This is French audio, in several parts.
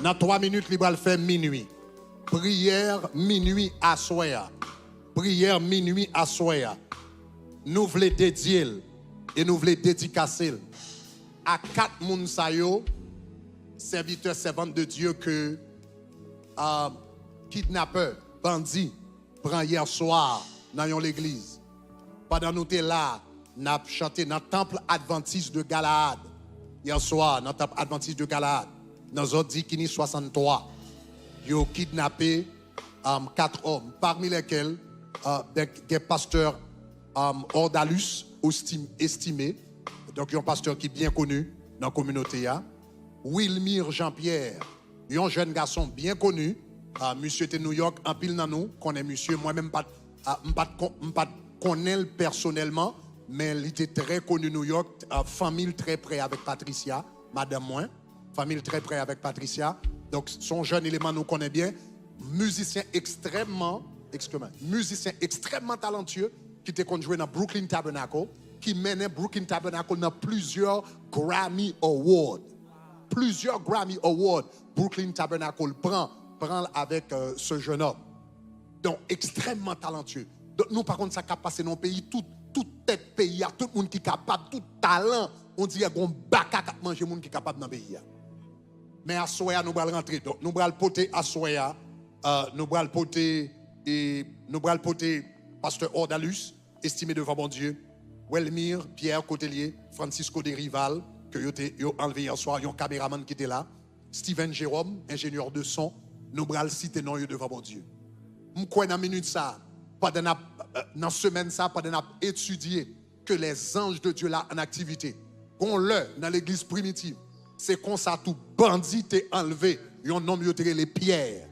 Dans 3 minutes, il va le faire minuit. Prière minuit à soir. Prière minuit à soir. Nous voulons dédier et nous voulons dédicacer à 4 moun serviteurs, servantes de Dieu que kidnappeurs, bandits, prend hier soir dans l'église. Pendant nous sommes là, nous avons chanté dans le temple adventiste de Galaad. Hier soir, dans le temple adventiste de Galaad, dans Zodikini 63, ils ont kidnappé 4 hommes, parmi lesquels des pasteurs Ordalus, estimés, donc un pasteur qui est bien connu dans la communauté. Wilmir Jean-Pierre, un jeune garçon bien connu, monsieur de New York, en pile dans nous, connaît monsieur, moi-même pas connais personnellement, mais il était très connu New York, famille très près avec Patricia, madame moi, famille très près avec Patricia, donc son jeune élément nous connaît bien, musicien extrêmement talentueux, qui était connu dans Brooklyn Tabernacle, qui menait Brooklyn Tabernacle dans plusieurs Grammy Awards. Plusieurs Grammy Awards, Brooklyn Tabernacle prend avec ce jeune homme. Donc, extrêmement talentueux. Donc, nous, par contre, ça a passé dans le pays, tout pays, tout le monde qui est capable, tout talent, on dit qu'il y a un bac à manger, monde qui est capable dans le pays. Mais à Soya, nous allons rentrer. Donc, nous allons porter à Soya, nous allons porter Pasteur Ordalus, estimé devant bon Dieu, Welmir, Pierre Cotelier, Francisco de Rival, que vous avez enlevé hier soir, un caméraman qui était là, Steven Jérôme, ingénieur de son, nous allons citer non devant bon Dieu. Je crois dans la minute ça, dans la semaine ça, pendant étudier que les anges de Dieu là en activité, qu'on le dans l'église primitive, c'est comme ça tout bandit est enlevé, un nom yoté les pierres.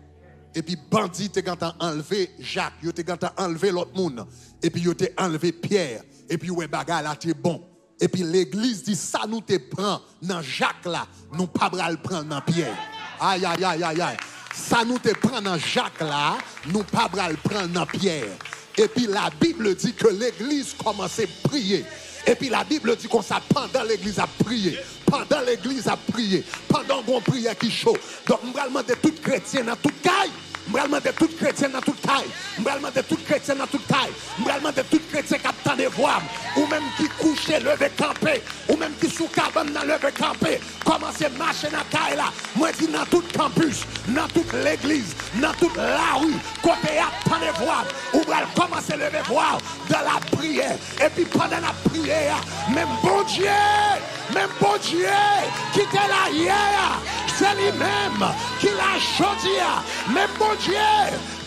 Et puis bandit est quand enlevé Jacques, il a enlevé l'autre monde, et puis il a enlevé Pierre, et puis ouais bagarre là t'es bon. Et puis l'église dit ça nous te prend dans Jacques là, nous pas le prendre dans Pierre. Aïe aïe aïe aïe aïe. Ça nous te prend dans Jacques là, nous pas le prendre dans Pierre. Et puis la Bible dit que l'église commençait à prier. Et puis la Bible dit qu'on ça pendant l'église a prié. Pendant l'église a prié. Pendant qu'on priait qui chaud. Donc nous allons demander tout chrétien dans toute caille. Je vais demander tout chrétien dans toute taille. Je vais demander tout chrétien dans toute taille. Je vais demander tout chrétien qui attend des voix. Ou même qui couche, levé, campé. Ou même qui sous cabane dans levé, campé. Commencez à marcher dans la taille là. Moi, je dis dans tout campus, dans toute l'église, dans toute la rue. Côté attend des voix. Ou va commencer à lever voix dans la prière. Et puis pendant la prière, même bon Dieu, qui était là hier, c'est lui-même qui l'a choisi. Même bon Dieu,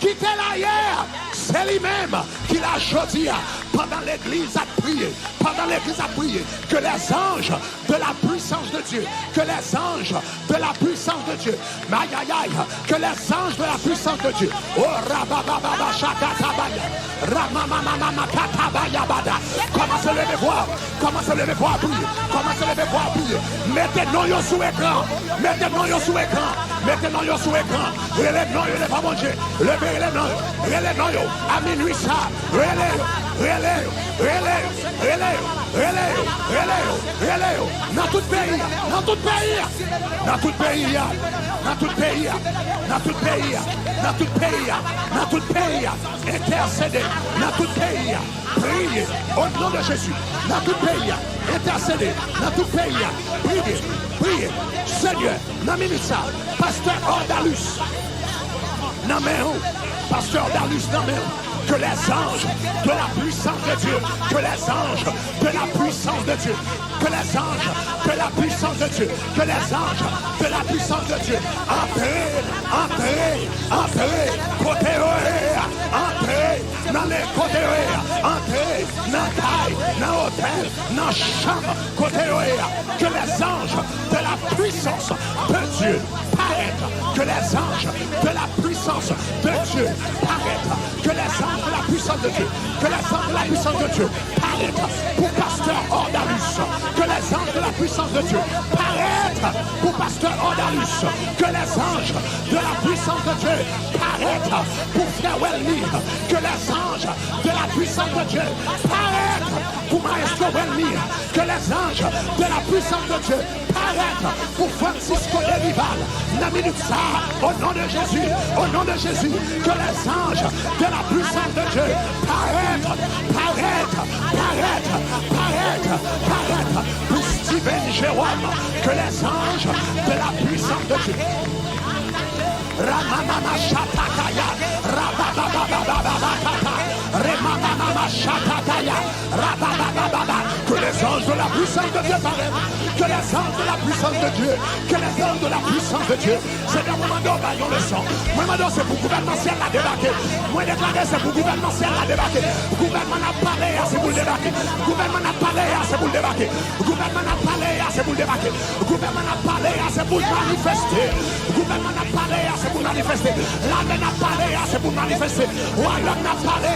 qui était là hier, c'est lui-même qui l'a choisi. Pendant l'église a prié, que les anges de la puissance de Dieu, que les anges de la puissance de Dieu, que les anges de la puissance de Dieu, oh rabababa shakatabaya, ramamamama katabaya bada, commencez à lever voir, prier, mettez-nous sous écran, relève pas mon Dieu, levez les noms, à minuit ça, relève, dans tout pays, intercédez, dans tout pays, priez, au nom de Jésus, dans tout pays, intercédez, dans tout pays, priez, Seigneur, dans minute ça, Pasteur Ordalus, dans Pasteur Ordalus, dans que les anges de la puissance de Dieu, que les anges de la puissance de Dieu, que les anges de la puissance de Dieu, que les anges de la puissance de Dieu, entrez, côté entrez dans les côtés, entrez dans la taille, dans l'hôtel, dans la chambre, côté que les anges de la puissance de Dieu paraissent, que les anges de la puissance de Dieu paraissent, que les anges de la puissance de Dieu, que les anges de la puissance de Dieu paraissent pour pasteur Ordalus, que les anges de la puissance de Dieu paraissent pour pasteur Ordalus, que les anges de la puissance de Dieu paraissent pour frère Welmir, que les anges de la puissance de Dieu paraissent pour maestro Welmir, que les anges de la puissance de Dieu paraissent pour Francisco de Rival. Au nom de Jésus, au nom de Jésus, que les anges de la puissance de Dieu paraissent pour Steven Jérôme, que les anges de la puissance de Dieu. Ramamama Shatakaya, Rababababababababa, Remamama Shatakaya, Rabababababa, que les anges de la puissance de Dieu paraissent, que les anges de la puissance de Dieu, que les anges de la puissance de Dieu, c'est un moment d'obaillon le sang. Moi, c'est pour gouvernementiel à débarquer. Moi, déclaré, c'est pour gouvernementiel à débarquer. Gouvernement a parlé, c'est pour le débarquer. Gouvernement a parlé, c'est pour le débarquer. Gouvernement a parlé, c'est pour le débarquer. Gouvernement a parlé, c'est pour manifester. Gouvernement a parlé, c'est pour manifester. La main a parlé, c'est pour manifester. Royaume a parlé,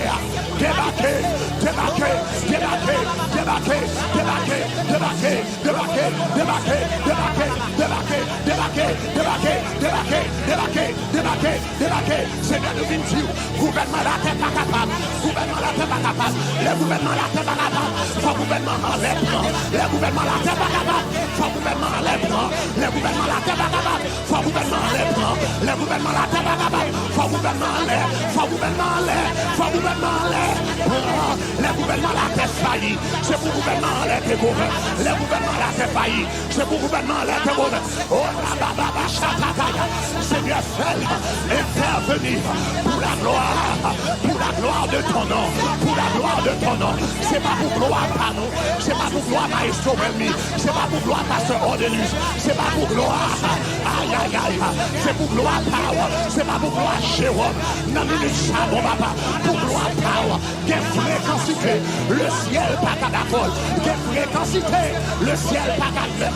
débarquer, débarquer, débarquer, débarquer, débarquer, débarquer, débarquer, débarquer, débarquer, débarquer, débarquer, débarquer, débarquer, débarquer, débarquer, débarquer. C'est bien de dire, gouvernement la tête pas capable, gouvernement la tête pas capable, le gouvernement la tête pas capable, faut gouvernement enlève, le gouvernement la tête pas capable, faut gouvernement enlève, le gouvernement la tête pas capable, faut gouvernement enlève, le gouvernement la tête pas capable, faut gouvernement enlève, faut gouvernement enlève, faut gouvernement enlève, le gouvernement la tête failli, c'est pour gouvernement enlève que gouverne, le gouvernement la tête failli, c'est pour gouvernement enlève que gouverne. Oh la baba chatakaya, Seigneur fait intervenir pour la gloire de ton nom, pour la gloire de ton nom. C'est pas pour gloire par nous, c'est pas pour gloire maestro Welmir, c'est pas pour gloire pasteur Ordalus, c'est pas pour gloire, aïe aïe aïe, c'est pour gloire power, c'est pas pour gloire Jérôme, non minute ça mon papa, pour gloire power, quelle fréquencité, le ciel pas qu'à d'accord, quelle fréquencité, le ciel pas qu'à faire,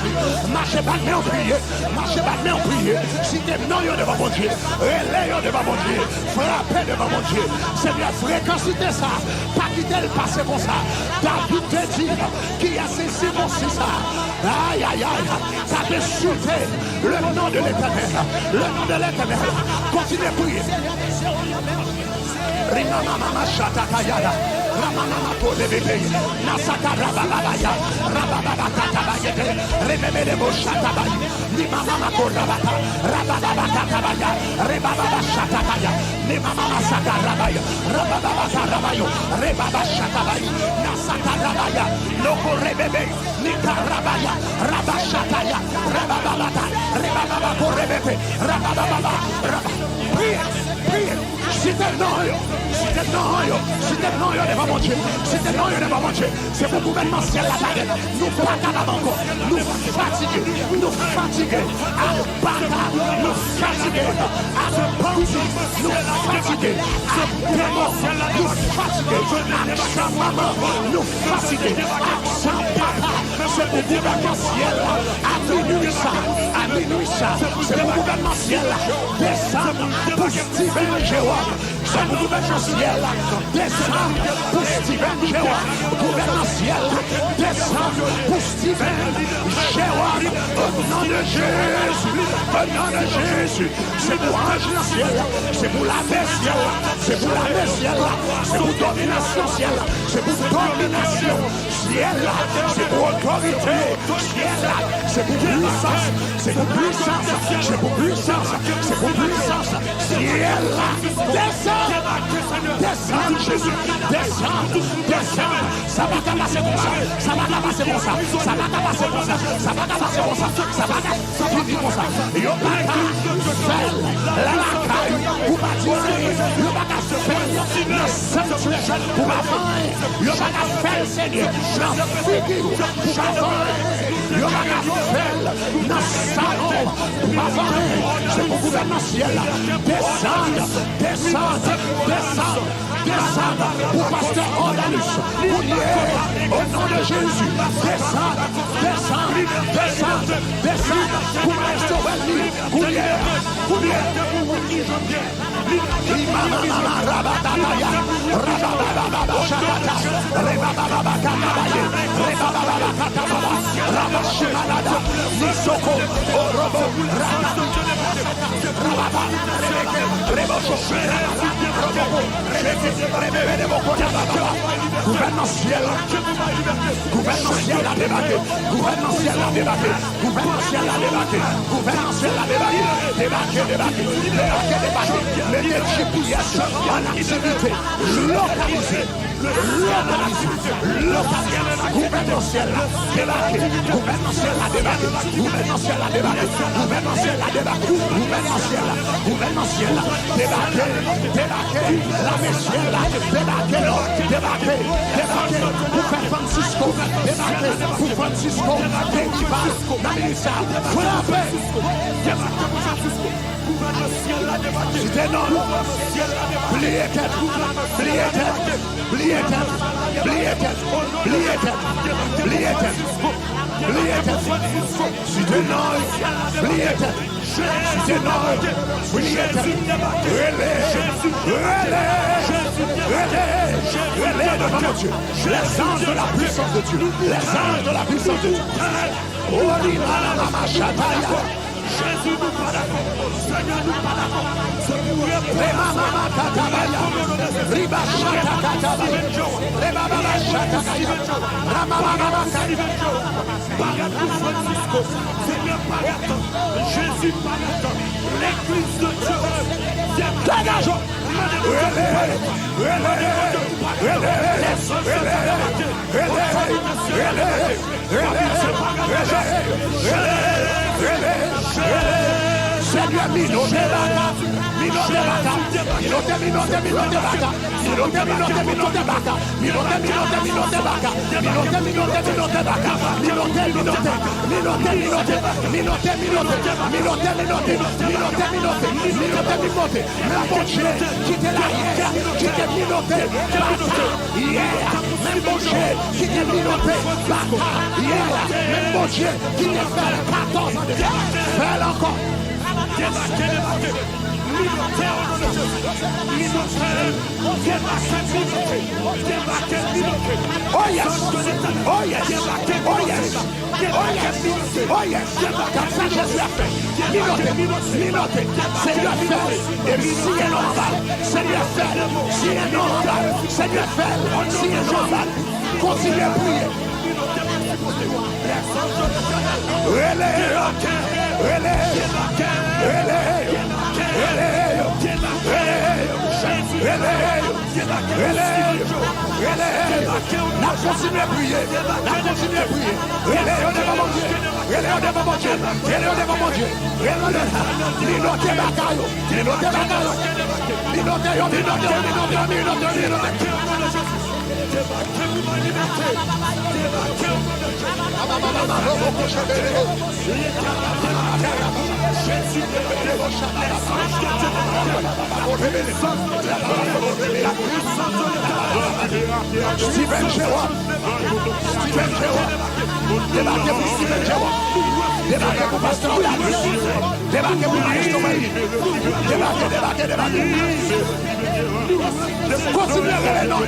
marchez pas mais on prie, marchez pas mais on prie, si t'es non devant mon Dieu, relais devant mon Dieu, frappez devant mon Dieu, c'est bien fréquencité ça, pas quitter le passé comme ça, David te dit, qui a cessé mon si ça, aïe aïe aïe, ça peut insulter le nom de l'Éternel, le nom de l'Éternel, continuez à prier. Rimamama Shatakayada, Ramamama Polebebe, Nasaka Rababaya, Rababakatabaya, Rememebo Shatabay, Nimamama Korabata, Rababakatabaya, Rebaba Shatakaya, Nimamama Sakarabaya, Rababakarabayo, Rebaba Shatabay, Nasaka Rabaya, Loko Rebebe, Nikarabaya, Rabashataya, Rababata, Rebaba Korebebe, Rabababa, Priez. C'est un nom devant mon Dieu. C'est un nom devant mon Dieu. C'est pour gouvernement ciel la baguette. Nous pas capable encore. Nous fatigués à battre. Nous fatigués à se penser. Nous fatigués à démon. Nous fatigués à chamama. Nous fatigués à sans papa. C'est pour gouvernement ciel à minuit ça. C'est pour gouvernement ciel descendre pour Steven Jérôme. C'est pour gouvernement ciel descendre pour Steven Jérôme. Gouvernement ciel descendre pour Steven Jérôme. Au nom de Jésus, au nom de Jésus. C'est pour ange le ciel, c'est pour la paix ciel, c'est pour la paix ciel, c'est pour domination ciel, c'est pour domination ciel, c'est pour autorité ciel, c'est pour puissance, c'est pour puissance, c'est pour puissance, c'est pour puissance ciel. Descends Jésus, descends, ça va passer comme ça, ça va passer comme ça, ça va passer comme ça, ça va passer comme ça, ça va finir comme ça. Yo papa, fais la caille, ou pas dire, yo pas se faire, le sanctuaire, ou pas faire, yo pas faire Seigneur, la figure, ou pas faire, yo pas faire, dans salon, ou pas faire, c'est pour gouvernement ciel, descendre, pour pasteur Ordalus, au nom de Jésus, descendre, pour maestro Welmir, Gouvernentiel a débarqué. Gouvernentiel a débarqué. Gouvernentiel a débarqué. Gouvernentiel a débarqué. Débarqué. Mettez GPS en activité. Localisé. Gouvernentiel a débarqué. Gouvernentiel a débarqué. Gouvernentiel a débarqué. Gouvernentiel a débarqué. Gouvernentiel a débarqué. Débarqué. La messielle a débarqué. Débarqué. Pour Francisco. Débarqué. Pour Francisco. Débarqué. Namilisa. Frappé. C'était non. Pliez tête. C'était non. Relais devant mon Dieu. Les anges de la puissance de Dieu. Les anges de la puissance de Dieu. Jésus nous pas d'accord. Seigneur nous pas d'accord. Jésus pas l'église de Dieu. Dégage. Seigneur, Oh yes. Comme ça Jésus a fait. Minotez. Seigneur fait. Et si un normal, Seigneur fait. Si un normal, Seigneur fait. Si un normal, continuez à prier. La continuez à prier. Relais devant mon Dieu. Steven Jérôme. Débarquez pour Steven Jérôme. Débarquez pour Pasteur Daniel. Débarquez pour Maestro Maï. Débarquez. Continuez à les noms.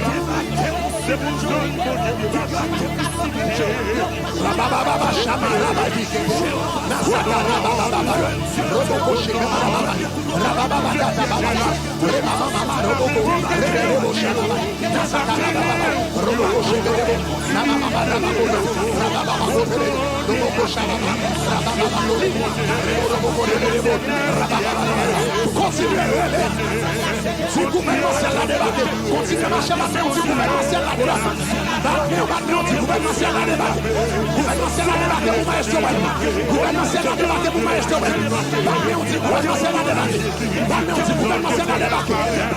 Continuez à marcher la main, gouvernemental la débat. Gouvernemental la débat. Gouvernemental la débat pour Maestro Maï. Gouvernemental la débat pour Maestro Maï. Gouvernemental la débat. Gouvernemental la débat.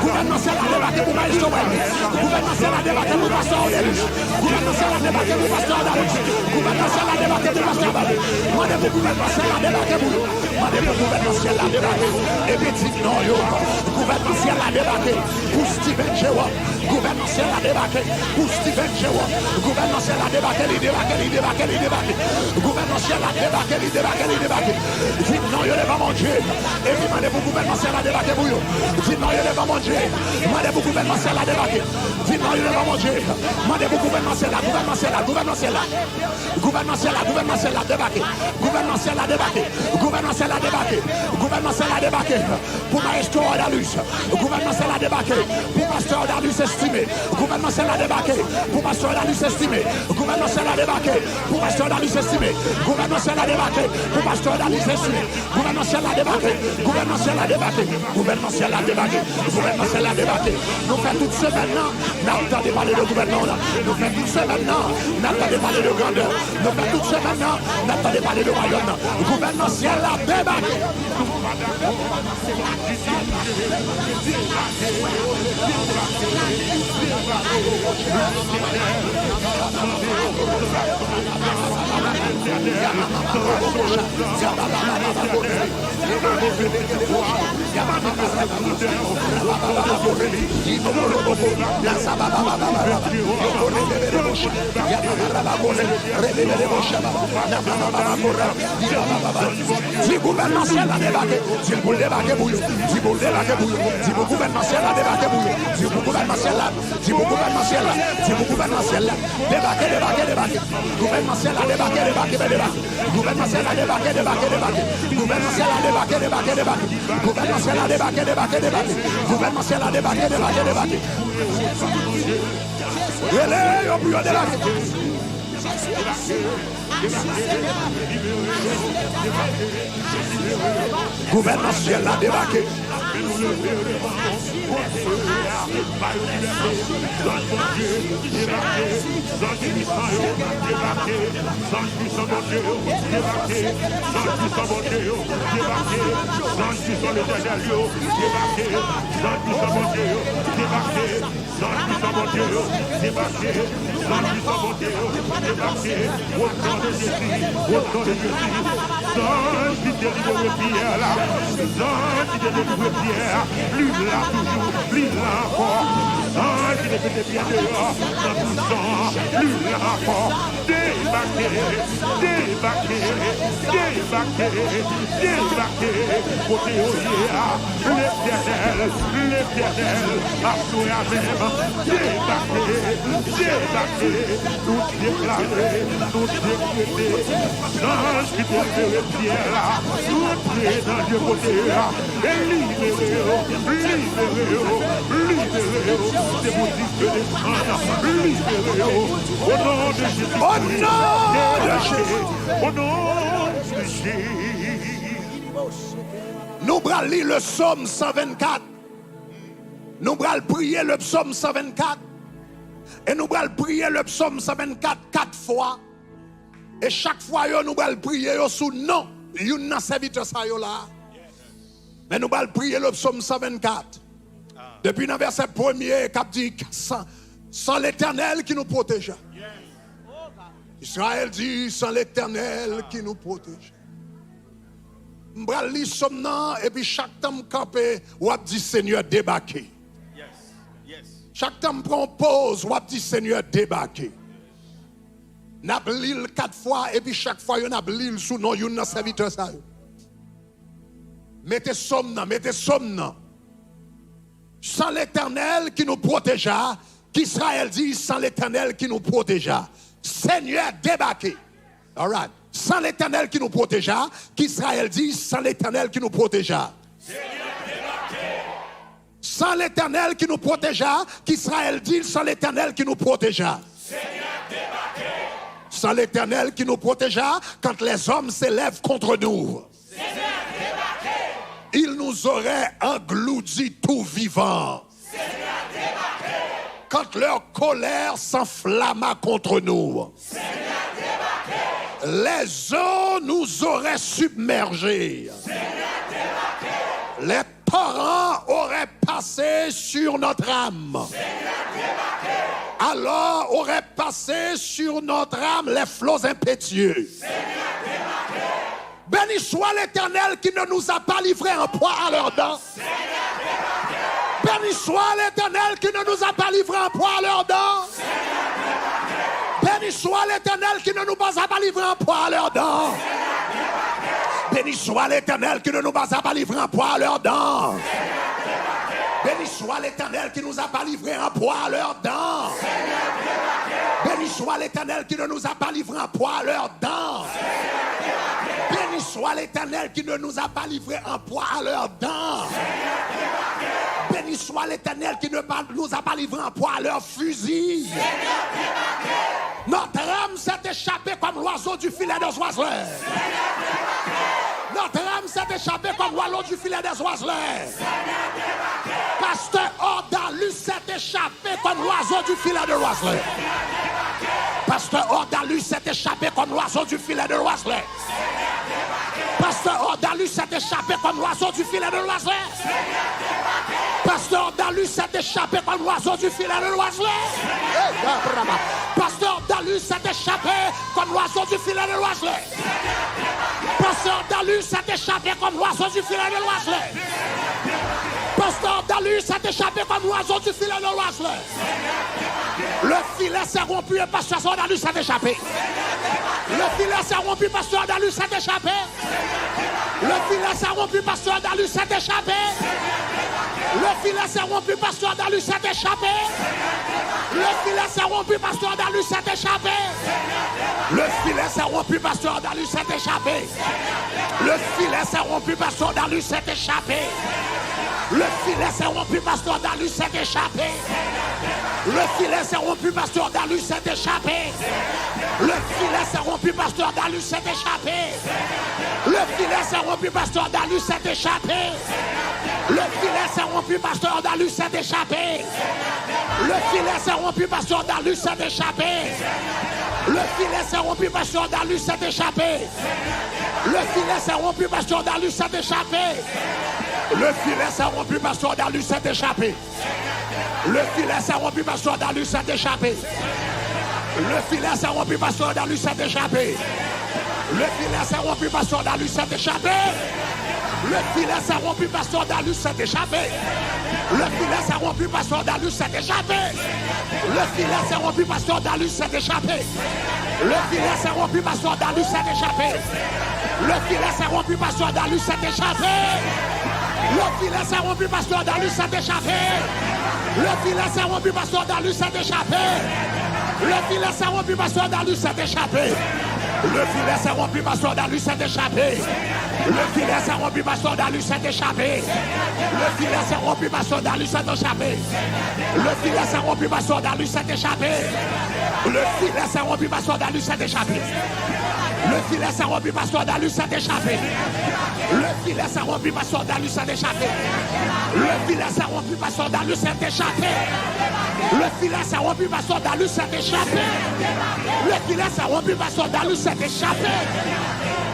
Gouvernemental la débat pour Maestro Maï. Gouvernemental la débat pour Pasteur Daniel. Gouvernemental la débat pour Pasteur Daniel. Gouvernemental la débat pour Pasteur Daniel. Mandez pour gouvernemental la débat pour nous. Mandez pour gouvernemental la débat. Et petit non yo. Gouvernement ciel a débarqué pour Steven Jérôme. Gouvernement ciel a débarqué pour Steven Jérôme. Gouvernement ciel a débarqué, il débarque. Gouvernement ciel a débarqué, il débarque. Dites non, il n'est pas mon Dieu. Et puis, demandez pour gouvernement ciel a débarqué pour vous. Dites non, il n'est pas mon Dieu. Demandez pour gouvernement ciel a débarqué. Dites non, il n'est pas mon Dieu. Demandez pour gouvernement ciel a débarqué. Gouvernement ciel a débarqué. Pour maestro Odalus. Gouvernement ciel a débarqué. Pour pasteur Odalus estimé. Gouvernement ciel a débarqué. Pour pasteur Odalus estimé. Gouvernement ciel a débarqué. Pour pasteur Odalus estimé. Gouvernement ciel a débarqué. Pour pasteur Odalus estimé. Gouvernement ciel a débarqué. Gouvernement ciel a débarqué. Gouvernement ciel a débarqué. Gouvernement ciel a débarqué. Nous faisons toute ce maintenant. Nous avons parlé de gouvernement. Nous faisons toute ce maintenant. Nous avons parlé de grandeur. Nous faisons toute ce maintenant. Nous avons parlé de royaume. Gouvernement ciel a débarqué. Si gouvernement ciel a débarqué, si le boule débarqué bouillon, si vous débarquez bouillon, si vous gouvernement ciel a débarqué bouillon, si vous gouvernement ciel là, si vous gouvernement ciel là, si vous gouvernement ciel là, débarquez, gouvernement ciel a débarqué, gouvernement ciel a débarqué, gouvernement ciel a débarqué, gouvernement ciel a débarqué, gouvernement ciel a débarqué. Allez, on peut débarquer. Gouvernement ciel a débarqué. Lui là toujours, lui là encore. Qui ne faisait bien dehors, dans tout sang. Lui là encore. Débarquer. Côté au l'éternel, à soi-même. Débarquer, tout déclarer, tout décréter. L'ange qui te fait le pierre là, tout est dans Dieu côté là. Et libérez-vous, c'est vous qui se descendre, libérez-vous, au nom de Jésus. Au nom de Jésus. Nous allons lire le psaume 124. Nous allons prier le psaume 124. Et nous allons prier le psaume 124 4 fois. Et chaque fois, nous allons prier sous nom. Nous avons serviteur ça là. Mais nous allons prier le psaume 124. Depuis le verset 1er, qui dit sans l'Éternel qui nous protège. Israël dit sans l'Éternel qui nous protège. Nous allons lire psaume et puis chaque temps campé, ou dit Seigneur débarquer. Chaque temps prend pause, ou dit Seigneur débarquer. Nous allons lire 4 fois et puis chaque fois nous allons lire sous nom de serviteur ça. Mettez somme. Sans l'Éternel qui nous protégea, qu'Israël dit sans l'Éternel qui nous protégea. Seigneur débarqué. All right. Sans l'Éternel qui nous protégea, qu'Israël dit sans l'Éternel qui nous protégea. Seigneur débarqué. Sans l'Éternel qui nous protégea, qu'Israël dit sans l'Éternel qui nous protégea. Seigneur débarqué. Sans l'Éternel qui nous protégea, quand les hommes s'élèvent contre nous. Seigneur débarqué. Il nous aurait englouti tout vivant. Seigneur débarqué. Quand leur colère s'enflamma contre nous. Seigneur débarqué. Les eaux nous auraient submergés. Seigneur débarqué. Les torrents auraient passé sur notre âme. Seigneur débarqué. Alors auraient passé sur notre âme les flots impétueux. Seigneur débarqué. Béni soit l'Éternel qui ne nous a pas livrés en proie à leurs dents. Seigneur débarqué. Béni soit l'Éternel qui ne nous a pas livré en proie à leurs dents. Béni soit l'Éternel qui ne nous a pas livré en proie à leurs dents. Béni soit l'Éternel qui ne nous a pas livré en proie à leurs dents. Béni soit l'Éternel qui nous a pas livré en proie à leurs dents. Béni soit l'Éternel qui ne nous a pas livré en proie à leurs dents. Béni soit l'Éternel qui ne nous a pas livré en proie à leurs dents. Béni soit l'Éternel qui ne nous a pas livré en proie à leurs fusils. Notre âme s'est échappée comme l'oiseau du filet des oiseleurs. Notre âme s'est échappée comme l'oiseau du filet des oiseleurs. Pasteur Ordalus s'est échappé comme l'oiseau du filet de l'oiseleur. Pasteur Ordalus s'est échappé comme l'oiseau du filet de l'oiseleur. Pasteur Ordalus s'est échappé comme l'oiseau du filet de l'oiseleur. Pasteur Ordalus s'est échappé comme l'oiseau du filet de l'oiseleur. Pasteur Ordalus s'est échappé comme l'oiseau du filet de l'oiseleur. Pasteur Ordalus s'est échappé comme l'oiseau du filet de l'oiseleur. Pasteur Ordalus s'est échappé comme l'oiseau du filet de l'oiseleur. Le filet s'est rompu et Pasteur Ordalus s'est échappé. Le filet s'est rompu, Pasteur Ordalus s'est échappé. Le filet s'est rompu, Pasteur Ordalus s'est échappé. Le filet s'est rompu, Pasteur Ordalus s'est échappé. Le filet s'est rompu, Pasteur Ordalus s'est échappé. Le filet s'est rompu, Pasteur Ordalus s'est échappé. Le filet s'est rompu, Pasteur Ordalus s'est échappé. Le filet s'est rompu, Pasteur Ordalus s'est échappé. Le filet s'est rompu, Pasteur Ordalus s'est échappé. Le filet s'est rompu, Pasteur Ordalus s'est échappé. Le filet s'est rompu, Pasteur Ordalus s'est échappé. Le filet s'est rompu, Pasteur Ordalus s'est échappé. Le filet s'est rompu, Pasteur Ordalus s'est échappé. Le filet s'est rompu, Pasteur Ordalus s'est échappé. Le filet s'est rompu, Pasteur Ordalus s'est échappé. Le filet s'est rompu, Pasteur Ordalus s'est échappé. Le filet s'est rompu, Pasteur Ordalus s'est échappé. Le filet s'est rompu, Pasteur Ordalus s'est échappé. Le filet s'est rompu, Pasteur Ordalus s'est échappé. Le filet s'est rompu, Pasteur Ordalus s'est échappé. Le filet s'est rompu, Pasteur Ordalus s'est échappé. Le filet s'est rompu, Pasteur Ordalus s'est échappé. Le filet s'est rompu, Pasteur Ordalus s'est échappé. Le filet s'est rompu, Pasteur Ordalus s'est échappé. Le filet s'est rompu, Pasteur Ordalus s'est échappé. Le filet s'est rompu, Pasteur Ordalus s'est échappé. Le filet s'est rompu, Pasteur Ordalus s'est échappé. Le filet s'est rompu, Pasteur Ordalus s'est échappé. Le filet s'est rompu, Pasteur Ordalus s'est échappé. Le filet s'est rompu, Pasteur Ordalus s'est échappé. Le filet s'est rompu, Pasteur Ordalus s'est échappé. Le filet s'est rompu, Pasteur Ordalus s'est échappé. Le filet s'est rompu, Pasteur Ordalus s'est échappé. Le filet s'est rompu, Pasteur Ordalus s'est échappé. Le filet s'est rompu, Pasteur Ordalus s'est échappé. Le filet s'est rompu, Pasteur Ordalus s'est échappé. Le filet s'est rompu, Pasteur Ordalus s'est échappé. Le filet s'est rompu, Pasteur Ordalus s'est échappé. Le filet s'est rompu, Pasteur Ordalus s'est échappé.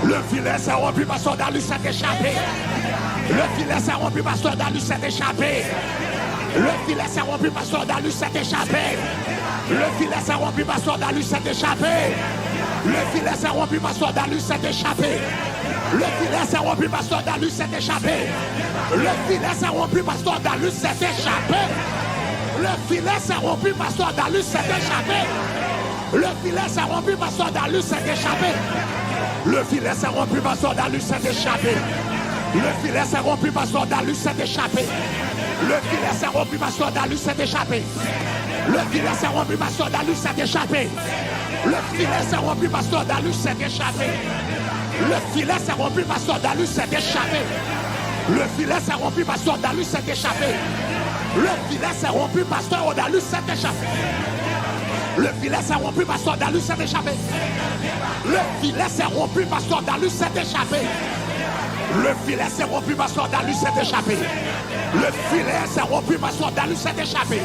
Le filet s'est rompu, Pasteur Ordalus s'est échappé. Le filet s'est rompu, Pasteur Ordalus s'est échappé. Le filet s'est rompu, Pasteur Ordalus s'est échappé. Le filet s'est rompu, Pasteur Ordalus s'est échappé. Le filet s'est rompu, Pasteur Ordalus s'est échappé. Le filet s'est rompu, Pasteur Ordalus s'est échappé. Le filet s'est rompu, Pasteur Ordalus s'est échappé. Le filet s'est rompu, Pasteur Ordalus s'est échappé. Le filet s'est rompu, Pasteur Ordalus s'est échappé. Le filet s'est rompu, Pasteur Ordalus s'est échappé. Le filet s'est rompu, Pasteur Ordalus s'est échappé. Le filet s'est rompu, Pasteur Ordalus s'est échappé. Le filet s'est rompu, Pasteur Ordalus s'est échappé. Le filet s'est rompu, Pasteur Ordalus s'est échappé. Le filet s'est rompu, Pasteur Ordalus s'est échappé. Le filet s'est rompu, Pasteur Ordalus s'est échappé. Le filet s'est rompu, Pasteur Ordalus s'est échappé. Le filet s'est rompu, Pasteur Ordalus s'est échappé. Le filet s'est rompu, Pasteur Ordalus s'est échappé.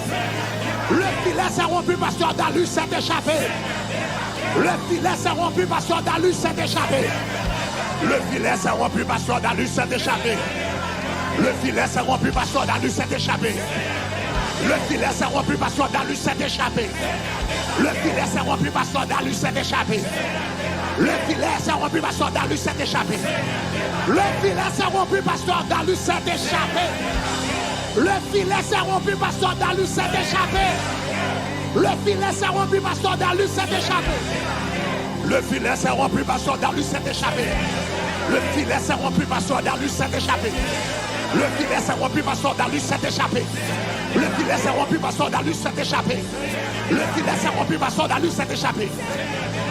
Le filet s'est rompu, Pasteur Ordalus s'est échappé. Le filet s'est rompu, Pasteur Ordalus s'est échappé. Le filet s'est rompu, Pasteur Ordalus s'est échappé. Le filet s'est rompu, Pasteur Ordalus s'est échappé. Le filet s'est rompu, Pasteur Ordalus s'est échappé. Le filet s'est rompu, Pasteur Ordalus s'est échappé. Le filet s'est rompu, Pasteur Ordalus s'est échappé. Le filet s'est rompu, Pasteur Ordalus s'est échappé. Le filet s'est rompu, pasteur Dalus s'est échappé. Le filet s'est rompu, pasteur Dalus s'est échappé. Le filet s'est rompu, pasteur Dalus s'est échappé. Le filet s'est rompu, pasteur Dalus s'est échappé. Le filet s'est rompu, pasteur Dalus s'est échappé. Le filet s'est rompu, pasteur Dalus s'est échappé. Le filet s'est rompu, pasteur Dalus s'est échappé.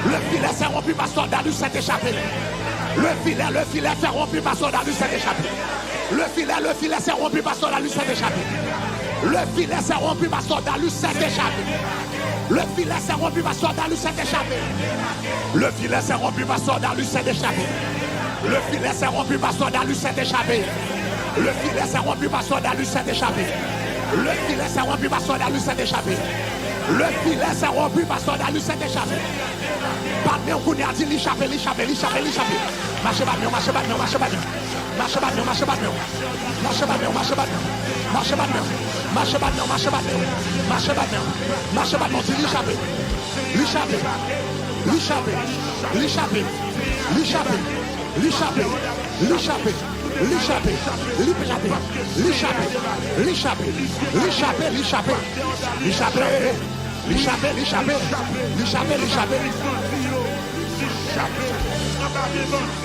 Le filet s'est rompu, pasteur Dalus s'est échappé. Le filet s'est rompu, pasteur Dalus s'est échappé. Le filet s'est rompu, pasteur Dalus s'est échappé. Le filet s'est rompu, pasteur Dalus s'est échappé. Le filet s'est rompu, pasteur Dalus s'est échappé. Le filet s'est rompu, pasteur Dalus s'est échappé. Le filet s'est rompu, pasteur Dalus s'est échappé. Le filet s'est rompu, pasteur Dalus s'est échappé. Le filet s'est rompu, pasteur Dalus s'est échappé. Le filet s'est rompu, pasteur Dalus s'est échappé. Pas de qu'on a dit l'échappé. Marchez pas bien.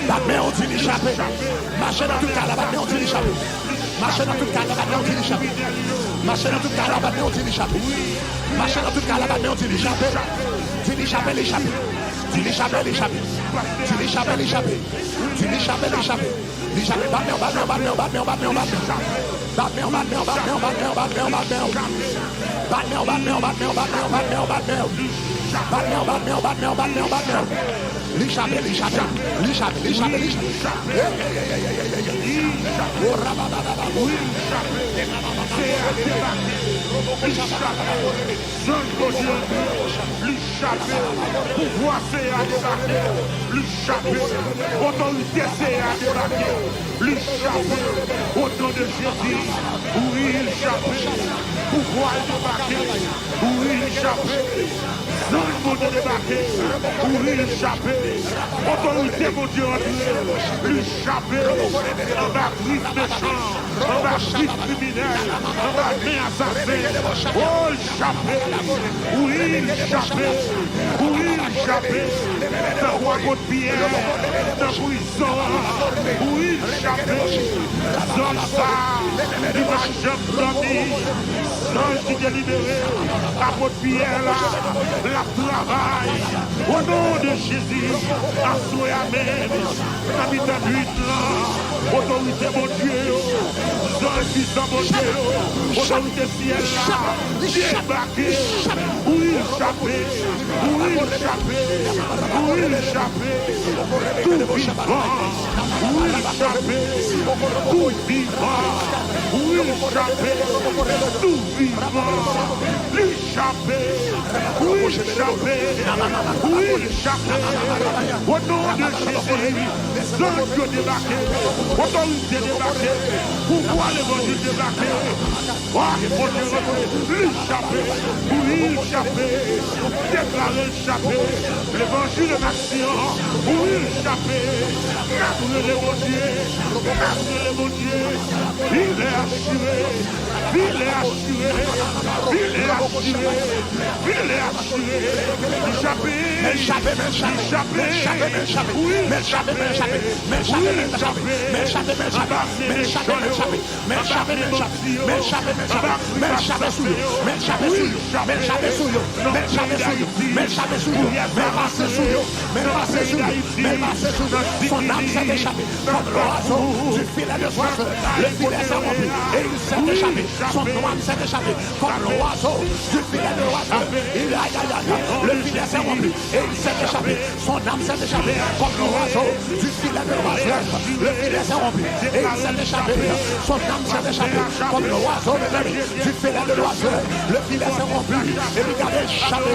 La main on dit l'échappé. Marchez dans tout cas, la main on dit l'échappé. Marchez dans tout cas, la main on dit l'échappé. Marchez dans tout cas, la main on dit l'échappé. Marchez dans tout cas, la main on dit l'échappé. Dis l'échappé. Dis l'échappé. Dis l'échappé. Dis l'échappé. L'échappé. Pouvoir c'est à débarquer, l'échapper, autorité c'est à débarquer, l'échapper, au nom de Jésus, oui, l'échapper, pouvoir débarquer, oui, l'échapper, non, le monde débarquer, oui, l'échapper, autorité, mon Dieu, l'échapper, en bas griffe méchant, en bas griffe criminel, en bas main assassin, oh, l'échapper, oui, l'échapper, oui, l'échapper, dans roi de pierre, dans prison, oui, l'échapper, dans ça, l'image de famille, dans qui est libéré, la de pierre là, la travail, au nom de Jésus, à souhait amen, habitant de là, autorité mon Dieu, dans le puissant mon Dieu, autorité ciel là, débarqué, oui, échappé, oui, échappé, oui, échappé, tout vivant, oui, échappé, tout vivant, oui, échappé, tout vivant, l'échappé, oui, échappé, oui, échappé, au nom de Jésus, Dieu débarqué, autorité débarqué, pouvoir l'évangile débarqué, l'échappé, oui, échappé, déclarer échappé, l'évangile en action, oui, échappé, capturer l'évangile, il est assuré, il est assuré, il est assuré, il est assuré, échappé, oui, échappé, son âme s'est échappée comme l'oiseau du filet de soif. Le filet s'est rompu et il s'est échappé. Son âme s'est échappée comme l'oiseau du filet de l'oiseau. Le filet s'est rompu et il s'est échappé. Son âme s'est échappée comme l'oiseau du filet de l'oiseau. Le filet s'est rompu et il s'est échappé. Son âme s'est échappée comme l'oiseau du filet de l'oiseau. Le filet s'est rompu et puis gardez échappé.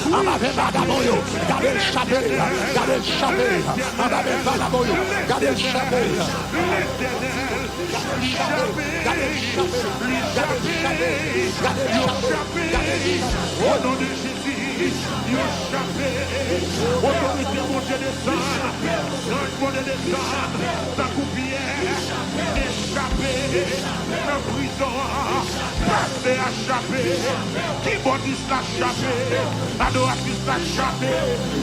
En avait vagaboyo, gardez échappé. En avait vagaboyo, gardez échappé. Au nom de Jésus, échappé, autorité montée des sangs, dans le monde des sangs, ta coupière, échappé, dans prison, pasteur a échappé, keyboardiste a échappé, adoratrice a échappé,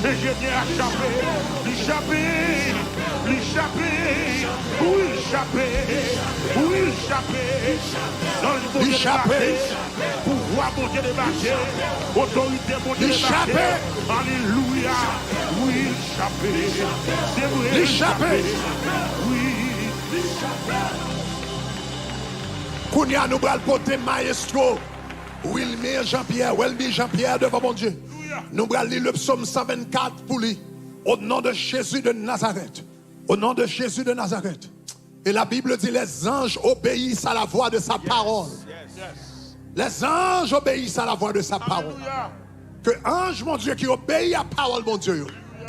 ingénieur a échappé, L'échappé. Pouvoir bon Dieu débarquer, autorité bon Dieu débarquer. Alléluia. Oui, échappé. C'est vrai. L'échappé. Oui. Kounia nous bral porter maestro. Welmi Jean-Pierre devant mon Dieu. Nous bral lire le psaume 124 pour lui. Au nom de Jésus de Nazareth. Au nom de Jésus de Nazareth. Et la Bible dit les anges obéissent à la voix de sa parole. Les anges obéissent à la voix de sa parole. Que ange, mon Dieu, qui obéit à la parole, mon Dieu,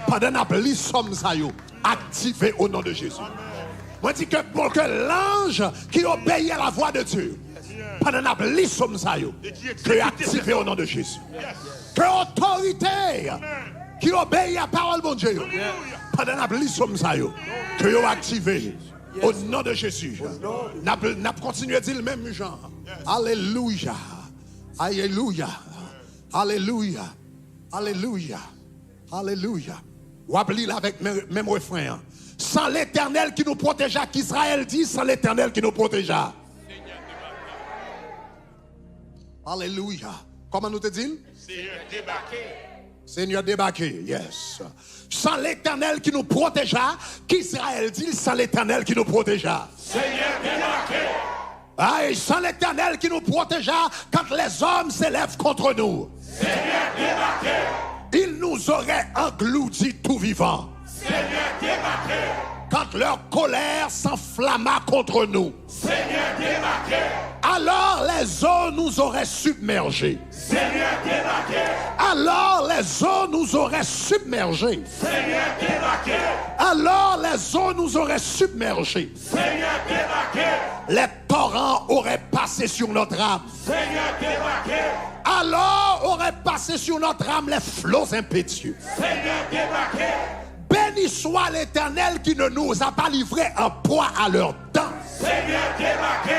pendant que les sommes activés au nom de Jésus. Moi, je dis que pour que l'ange qui obéit à la voix de Dieu, pendant que les sommes que activé au nom de Jésus. Que l'autorité qui obéit à la parole, mon Dieu, pendant que les sommes que vous activé. Au nom de Jésus. N'a continué à dire le même genre. Alléluia. Alléluia. Alléluia. Alléluia. Alléluia. Ou appelez avec même refrain. Sans l'Éternel qui nous protégea, qu'Israël dit, sans l'Éternel qui nous protégea. Alléluia. Comment nous te dit? Seigneur débarqué. Seigneur débarqué, yes. Sans l'Éternel qui nous protégea, qu'Israël dit, sans l'Éternel qui nous protégea. Seigneur débarqué. Ah, et sans l'Éternel qui nous protégea quand les hommes s'élèvent contre nous. Seigneur débarqué. Il nous aurait engloutis tout vivant. Seigneur débarqué. Quand leur colère s'enflamma contre nous. Seigneur débarqué. Alors les eaux nous auraient submergés. Seigneur débarqué. Alors les eaux nous auraient submergés. Seigneur débarqué. Alors les eaux nous auraient submergés. Seigneur débarqué. Les torrents auraient passé sur notre âme. Seigneur débarqué. Alors auraient passé sur notre âme les flots impétueux. Seigneur débarqué. Béni soit l'Éternel qui ne nous a pas livrés en proie à leur dents. Seigneur débarqué.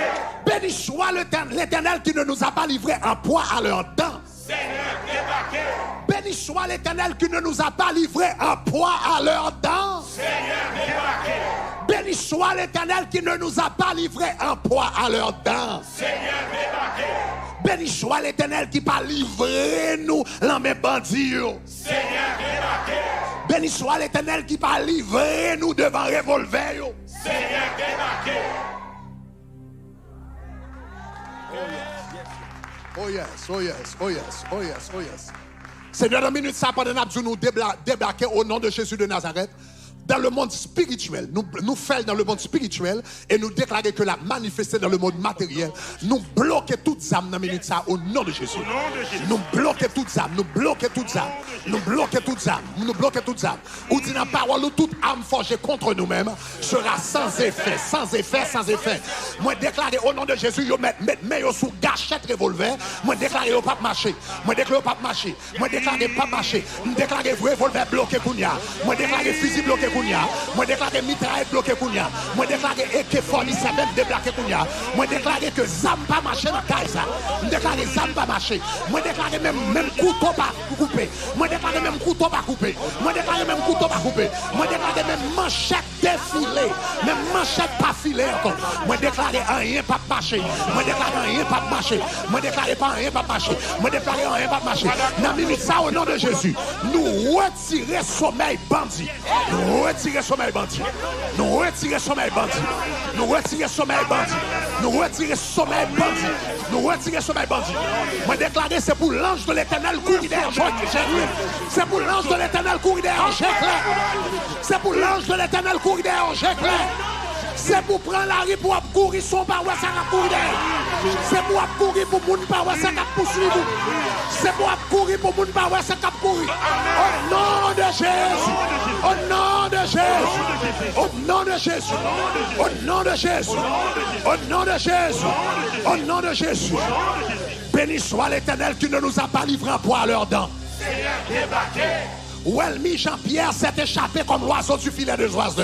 Béni soit l'Éternel qui ne nous a pas livrés en proie à leurs dents. Seigneur débarqué. Béni soit l'Éternel qui ne nous a pas livrés en proie à leurs dents. Seigneur débarqué. Béni soit l'Éternel qui ne nous a pas livrés en proie à leurs dents. Seigneur débarqué. Béni soit l'Éternel qui pas livré nous dans mes bandits. Seigneur débarqué. Béni soit l'Éternel qui pas livré nous devant revolver. Seigneur débarqué. Oh yes, oh yes, oh yes, oh yes, oh yes. Seigneur, dans la minute, ça, pendant que nous débarquer au nom de Jésus de Nazareth, dans le monde spirituel, nous faisons dans le monde spirituel et nous déclarer que la manifester dans le monde matériel, nous bloquons toutes âmes dans la minute, ça, au nom de Jésus. Nous bloquons toutes âmes, nous bloquons toutes âmes, nous bloquons toutes âmes, nous bloquons toutes âmes. Ou dit dans la parole, toute âme forgée contre nous-mêmes sera sans effet, sans effet, sans effet. Moi, déclarer au nom de Jésus, je mets sous gâchette revolver, moi, déclarer au pape marché, moi, déclarer au pape marché, moi, déclarer pas marché, moi, déclarer revolver bloqué Kounia, moi, déclarer fusil bloqué Kounia, moi, déclarer mitraille bloqué Kounia, moi, déclarer Ekeforni, ça même débloqué Kounia, moi, déclarer que Zam pas marché dans Kaisa, moi, déclarer Zam pas marché, moi, déclarer même couteau pas coupé, moi, déclarer même couteau pas coupé, moi, déclarer même couteau pas coupé, moi, déclarer même manchette défilée, même manchette pas filée encore, moi, déclarer rien pas marché, moi, déclarer rien pas marché, moi, déclarer pas rien pas marché, moi, déclarer rien pas marché. Dans la minute ça, au nom de Jésus, nous retirer sommeil bandit, nous retirer sommeil bandit, nous retirer sommeil bandit, nous retirer sommeil bandit, nous retirer sommeil bandit, nous retirer sommeil bandit. Moi, déclarer c'est pour l'ange de l'Éternel courir derrière c'est pour l'ange de l'Éternel courir derrière c'est pour l'ange de l'Éternel courir derrière c'est pour prendre la rue pour courir son parois, ça va courir derrière. C'est pour courir pour mon parois, ça va poursuivre. C'est pour courir pour mon parois, ça va courir. Au nom de Jésus. Au nom de Jésus. Au nom de Jésus. Au nom de Jésus. Au nom de Jésus. Au nom de Jésus. Béni soit l'Éternel qui ne nous a pas livrés en proie à leurs dents. Seigneur débarqué. Welmi Jean-Pierre s'est échappé comme l'oiseau du filet de oiseaux.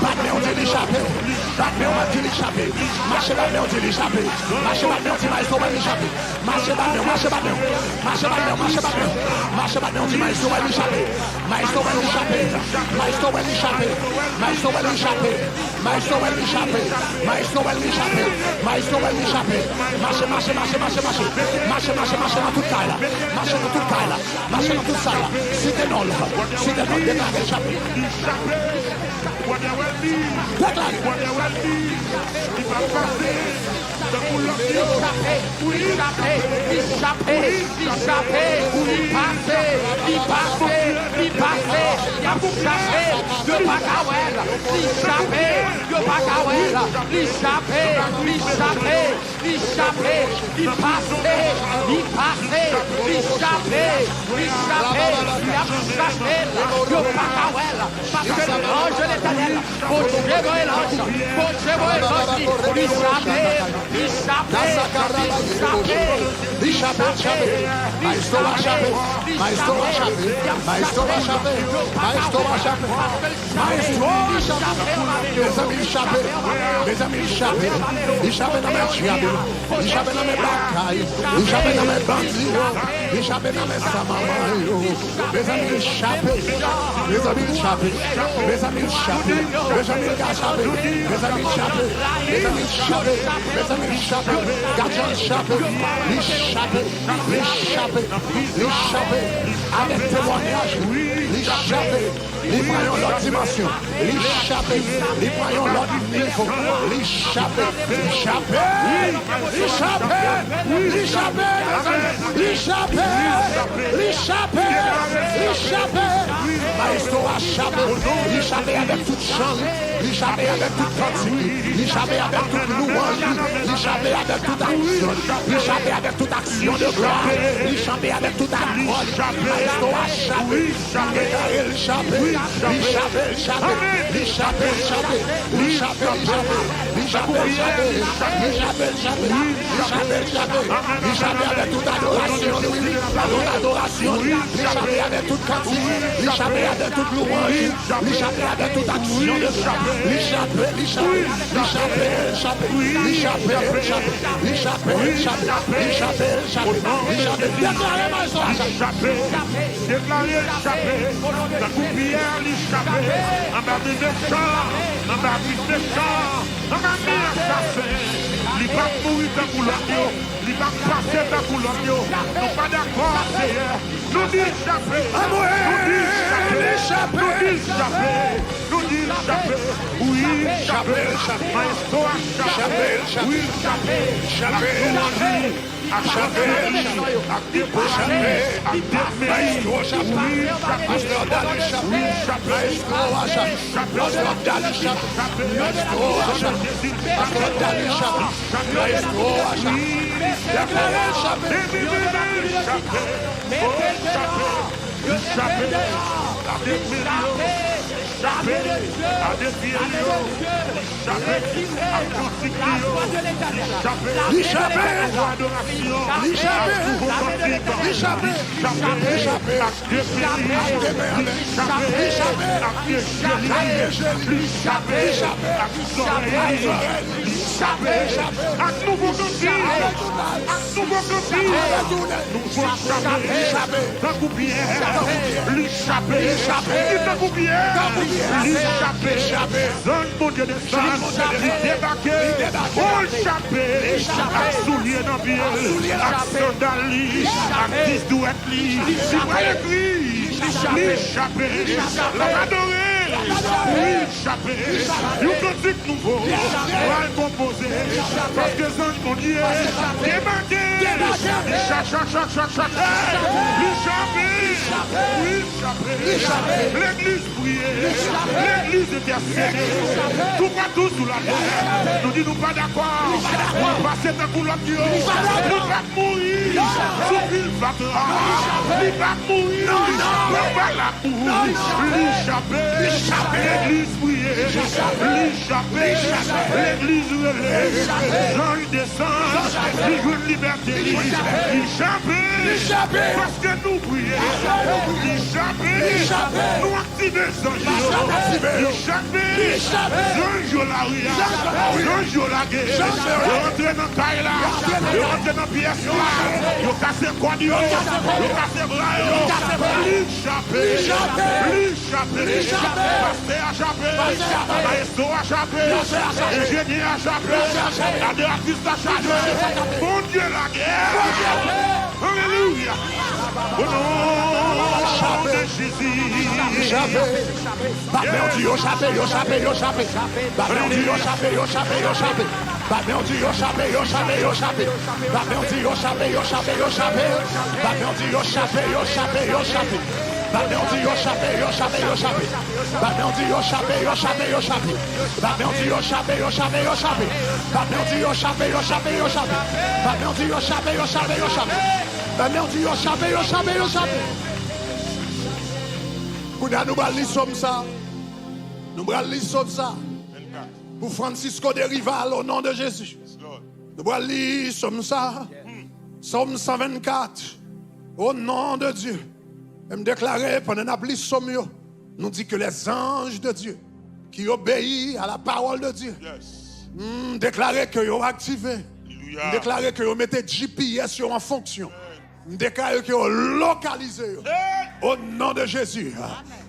Batme on dit l'échapper. Batme on dit l'échapper. Marchez batme on dit l'échapper. Marchez batme on dit maestro va l'échapper. Marchez batme, marchez batme. Marchez batme, marchez batme. Marchez batme on dit maestro va l'échapper. Maestro va l'échapper. Maestro va l'échapper. Maestro va l'échapper. Maestro va l'échapper. Maestro va l'échapper. Maestro va l'échapper. Marchez, marchez, marchez, marchez, marchez. Marchez, marchez, marchez dans toute caille là. Marchez dans toute caille là. Marchez dans toute salle là. C'était non là. C'était non. Déclarez l'échapper. Avec témoignage, l'échapper, les voyons l'autre dimension, l'échapper, les voyons l'autre niveau, l'échapper, l'échapper, l'échapper, l'échapper, l'échapper, l'échapper, l'échapper, maestro a échappé, l'échapper avec toute chance, l'échapper avec toute pratique, l'échapper avec toute louange, l'échapper avec toute action, l'échapper avec toute action de gloire, l'échapper avec toute accord, maestro a échappé, avec toute adoration, l'échapper avec toute quantité, l'échapper avec toute louange, l'échapper avec toute action de gloire, déclaré échappé, la coupière l'échappé, en bas de méchant, en bas de méchant, en bas de assassin, il va mourir dans Coulomio, il va passer dans Coulomio, nous pas d'accord, nous dit échappé, nous dit échappé, nous dit échappé, oui, échappé, maestro échappé, oui, échappé, you can take nouveau, mal composé, parce que ça mon Dieu, débarqué, l'église priée, l'église intercédée, tout Nous pas tous sous la terre. Nous disons nous pas d'accord. Nous passer dans le couloir. Nous pas mourir. Sous une fatra. Nous pas mourir. Nous pas la cour. L'échapper. L'église prier. L'échapper. L'église relève. L'ange descend. Les jours de liberté. L'échapper. Parce que nous prions. L'échapper. Nous activer son jour. L'échapper. Jean-Jo la ria. Jean-Jo la guerre. Rentrer dans taille là. Rentrer dans pièce là. Yo casse quoi Dieu. Yo casse bras. L'échapper. Pasteur a chapé. Maestro a chapé. Ingénieur a chapé. La deux artistes a chapé. Mon Dieu la guerre. Alléluia. Au nom de Jésus. Yo chapé. Nous allons lire ça pour Francisco de Rival au nom de Jésus. Nous allons lire ça. Somme 124 au nom de Dieu. Et me déclarer pendant la lire somme, nous dit que les anges de Dieu qui obéissent à la parole de Dieu, déclarer que ils ont activé, déclarer que ils mettaient GPS en fonction. Déclarer que vous localisez au nom de Jésus.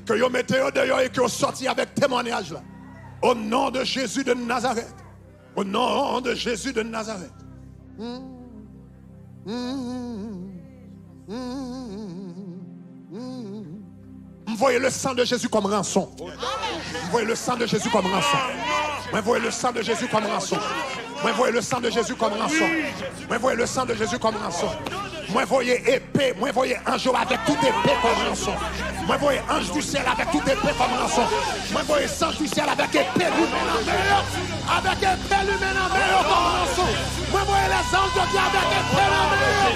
Que vous mettez au dehors et que vous sortez avec témoignage là. Au nom de Jésus de Nazareth. Au nom de Jésus de Nazareth. Voyez le sang de Jésus comme rançon. Voyez le sang de Jésus comme rançon. Voyez le sang de Jésus comme rançon. Voyez le sang de Jésus comme rançon. Voyez le sang de Jésus comme rançon. Moi voyez épée, moi voyez ange avec toute épée comme rançon. Moi voyez ange du ciel avec toute épée comme rançon. Moi voyez sang du ciel avec épée humaine en mer. Avec épée humaine en mer comme rançon. Moi voyez les anges de Dieu avec épée en mer.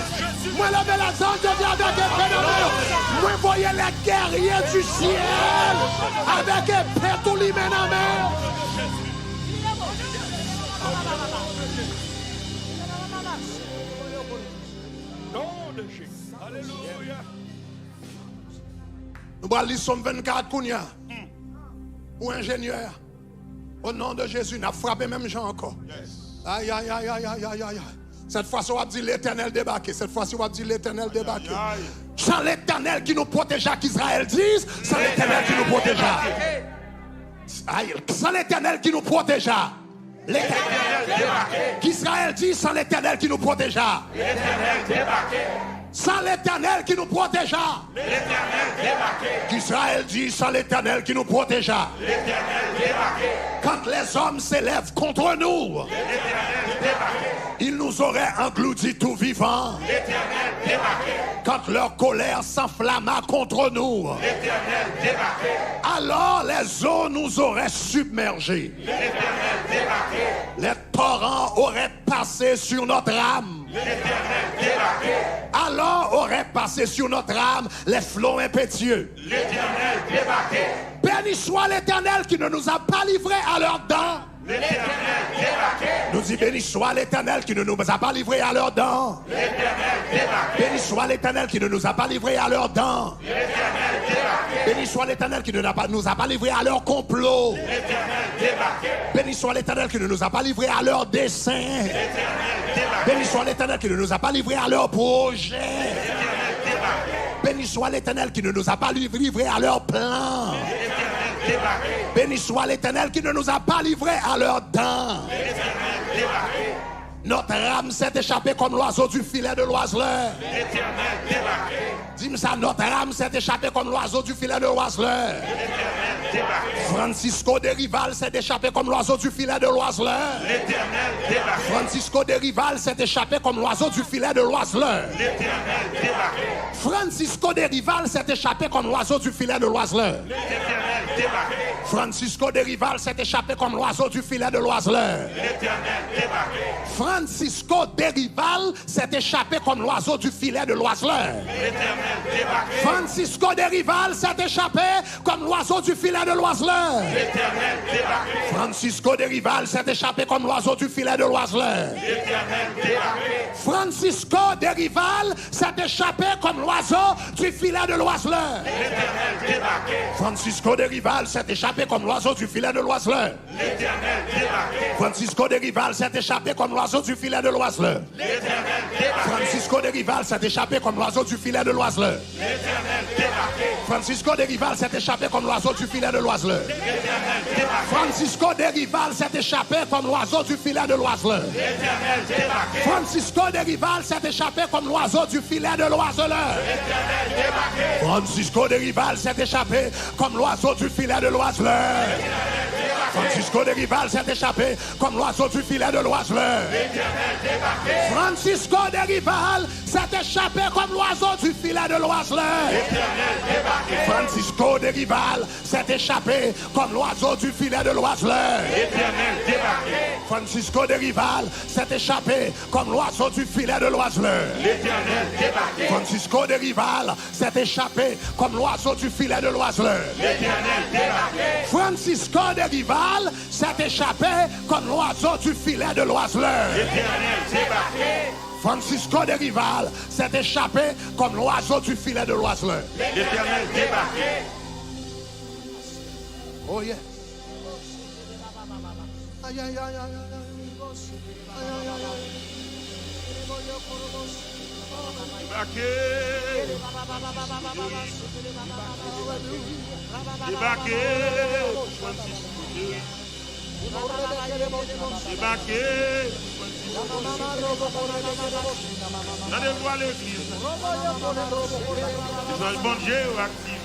Moi levez les anges de Dieu avec épée en mer. Moi voyez les guerriers du ciel avec épée tout l'humaine en mer. Alléluia. Nous allons lire Somme 24 Kounia. Pour ingénieur. Au nom de Jésus, nous avons frappé même gens encore. Aïe. Cette fois-ci, on va dire l'Éternel débarqué. Cette fois-ci, on va dire l'Éternel débarqué. Sans l'Éternel qui nous protégea, qu'Israël dise, sans l'Éternel qui nous protégea. Aïe, sans l'Éternel qui nous protégea. L'Éternel débarqué. Qu'Israël dit sans l'Éternel qui nous protégea. L'Éternel débarqué. Sans l'Éternel qui nous protégea. L'Éternel débarqué. Qu'Israël dit sans l'Éternel qui nous protégea. L'Éternel débarqué. Quand les hommes s'élèvent contre nous, l'Éternel débarqué. Ils nous auraient engloutis tout vivants. L'Éternel débarqué. Quand leur colère s'enflamma contre nous, l'Éternel débarqué. Alors les eaux nous auraient submergés. L'Éternel débarqué. Les torrents auraient passé sur notre âme. L'Éternel débarqué. Alors auraient passé sur notre âme les flots impétueux. L'Éternel débarqué. Béni soit l'Éternel qui ne nous a pas livrés à leurs dents. L'Éternel débarqué. Nous dit béni soit l'Éternel qui ne nous a pas livrés à leurs dents. L'Éternel débarqué. Béni soit l'Éternel qui ne nous a pas livrés à leurs dents. L'Éternel débarqué. Béni soit l'Éternel qui ne nous a pas livrés à leur complot. L'Éternel débarqué. Béni soit l'Éternel qui ne nous a pas livrés à leurs desseins. L'Éternel débarqué. Béni soit l'Éternel qui ne nous a pas livrés à leurs projets. L'Éternel débarqué. Béni soit l'Éternel qui ne nous a pas livrés à leurs plans. Béni soit l'Éternel qui ne nous a pas livrés à leurs dents. Notre âme s'est échappée comme l'oiseau du filet de l'oiseleur. L'Éternel débarqué. Dis-moi ça, notre âme s'est échappée comme l'oiseau du filet de l'oiseleur. L'Éternel débarqué. Francisco de Rival s'est échappé comme l'oiseau du filet de l'oiseleur. L'Éternel débarqué. Francisco de Rival s'est échappé comme l'oiseau du filet de l'oiseleur. L'Éternel débarqué. Francisco de Rival s'est échappé comme l'oiseau du filet de l'oiseleur. L'Éternel débarqué. Francisco de Rival s'est échappé comme l'oiseau du filet de l'oiseleur. Francisco de Rival s'est échappé comme l'oiseau du filet de l'oiseleur. Francisco de Rival s'est échappé comme l'oiseau du filet de l'oiseleur. Francisco de Rival s'est échappé comme l'oiseau du filet de l'oiseleur. Francisco de Rival s'est échappé comme l'oiseau du filet de l'oiseleur. Francisco de Rival s'est échappé comme l'oiseau du filet de l'oiseleur. Francisco de Rival s'est échappé comme l'oiseau du filet de l'oiseleur. Francisco de Rival s'est échappé comme l'oiseau du filet de l'oiseleur. Francisco de Rival s'est échappé comme l'oiseau du filet de l'oiseleur. Francisco de Rival s'est échappé comme l'oiseau du filet de l'oiseleur. Francisco de Rival s'est échappé comme l'oiseau du filet de l'oiseleur. Francisco de Rival s'est échappé comme l'oiseau du filet de l'oiseleur. Francisco de Rival s'est échappé comme l'oiseau du filet de l'oiseleur. Francisco de Rival s'est échappé comme l'oiseau du filet de l'oiseleur. Francisco de Rival s'est échappé comme l'oiseau du filet de l'oiseleur. Francisco de Rival s'est échappé comme l'oiseau du filet de l'oiseleur. Francisco de Rival s'est échappé comme l'oiseau du filet de l'oiseleur. Francisco de Rival s'est échappé comme l'oiseau du filet de l'oiseleur. Francisco de Rival s'est échappé comme l'oiseau du filet de l'oiseleur. L'Éternel débarqué. Oh yeah. Aïe, aïe, aïe, aïe, aïe. Débarqué. Débarqué. Donnez-moi l'église. C'est un bon Dieu actif.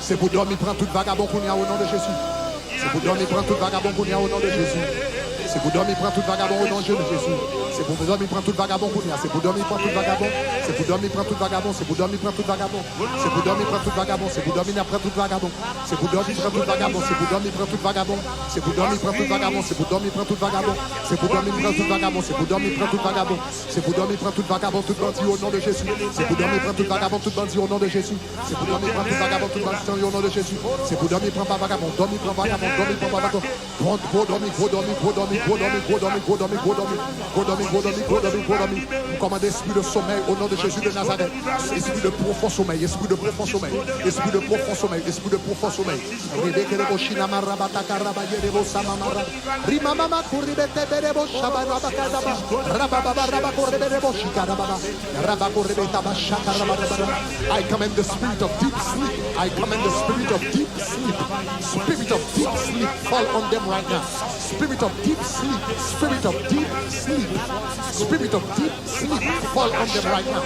C'est pour dormir, prendre tout vagabond qu'on y a au nom de Jésus. C'est pour dormir, prendre tout vagabond qu'on y a au nom de Jésus. C'est pour dormir, prendre tout vagabond au nom de Jésus. C'est pour dormir, prendre tout vagabond qu'on y a. C'est pour dormir, prendre tout vagabond. C'est pour dormir, prendre tout vagabond. C'est pour dormir, prendre tout vagabond. C'est pour dormir, prendre tout vagabond. C'est pour dormir, prendre tout vagabond. C'est pour dormir, prendre tout vagabond. C'est pour dormir, prendre tout vagabond. C'est pour dormir, prendre tout vagabond. C'est pour dormir, prendre tout vagabond. C'est pour dormir, prendre tout vagabond. C'est pour dormir, prendre tout vagabond. C'est pour dormir, prendre tout vagabond, tout bandit au nom de Jésus. C'est pour dormir, prendre tout vagabond, tout bandit au nom de Jésus. C'est pour dormir, prendre tout vagabond, tout bandit au nom de Jésus. C'est pour dormir, prendre pas vagabond. Dormir, prendre vagabond. Dormir, prendre vagabond. Gros dormir, gros dormir, gros dormir, gros dormir, gros dormir, gros dormir, gros dormir, gros dormir, gros dormir, gros dormir, gros dormir. Nous commandons esprit de sommeil au nom de Jésus de Nazareth. Esprit de profond sommeil, esprit de profond sommeil, esprit de profond sommeil, esprit de profond sommeil. I command the spirit of deep sleep. I command the spirit of deep sleep. Spirit of deep sleep fall on them right now. Spirit of deep sleep. Spirit of deep sleep. Spirit of deep sleep fall on them right now.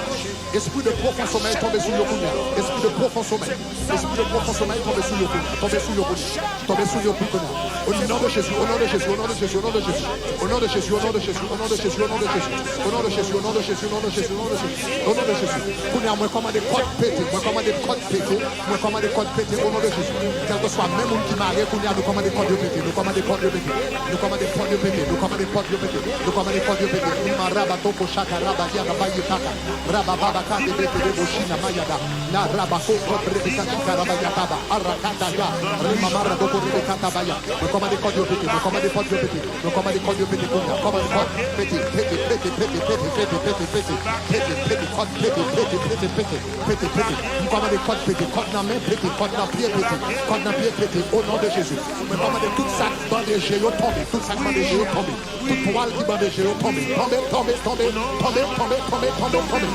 Esprit de profond sommeil tombe sur le Kounia. Esprit de profond sommeil. Esprit de profond sommeil tombe sur le Kounia. Tombe sur le Kounia. Tombe sur le Kounia. Au nom de Jésus, au nom de Jésus, au nom de Jésus, au nom de Jésus. Au nom de Jésus, au nom de Jésus, au nom de Jésus, au nom de Jésus. Au nom de Jésus, au nom de Jésus, au nom de Jésus, au nom de Jésus. Au nom de Jésus. Kounia, moi commande code pété. Moi commande code pété. Moi commande code pété au nom de Jésus. Quel que soit même qui marie, Kounia, nous commande code pété. Nous commande code pété. Nous commande code pété. Nous commande code pété. Nous commande code pété. Ima raba toko shaka raba yaga bayi taka. Raba baba kande bete de boshina mayada. Na raba koko rebeka tika raba yataba. Arakata ya. Rima mara doko rebeka tabaya. Nous commande code pété. Nous commande code pété. Nous commande code pété. Nous commande code pété. Pété, pété, pété, pété, pété, pété, pété, pété, pété, pété, code pété, pété, pété, pété, pété, pété. Nous commandons des codes pété, code dans main pété, code dans pied pété, code dans pied pété, au nom de Jésus. Nous commandons tout sac bandagé, tombé, tout sac bandagé, tombé, tout poil qui bandagé, tombé, tombé, tombé, tombé, tombé, tombé, tombé, tombé, tombé, tombé,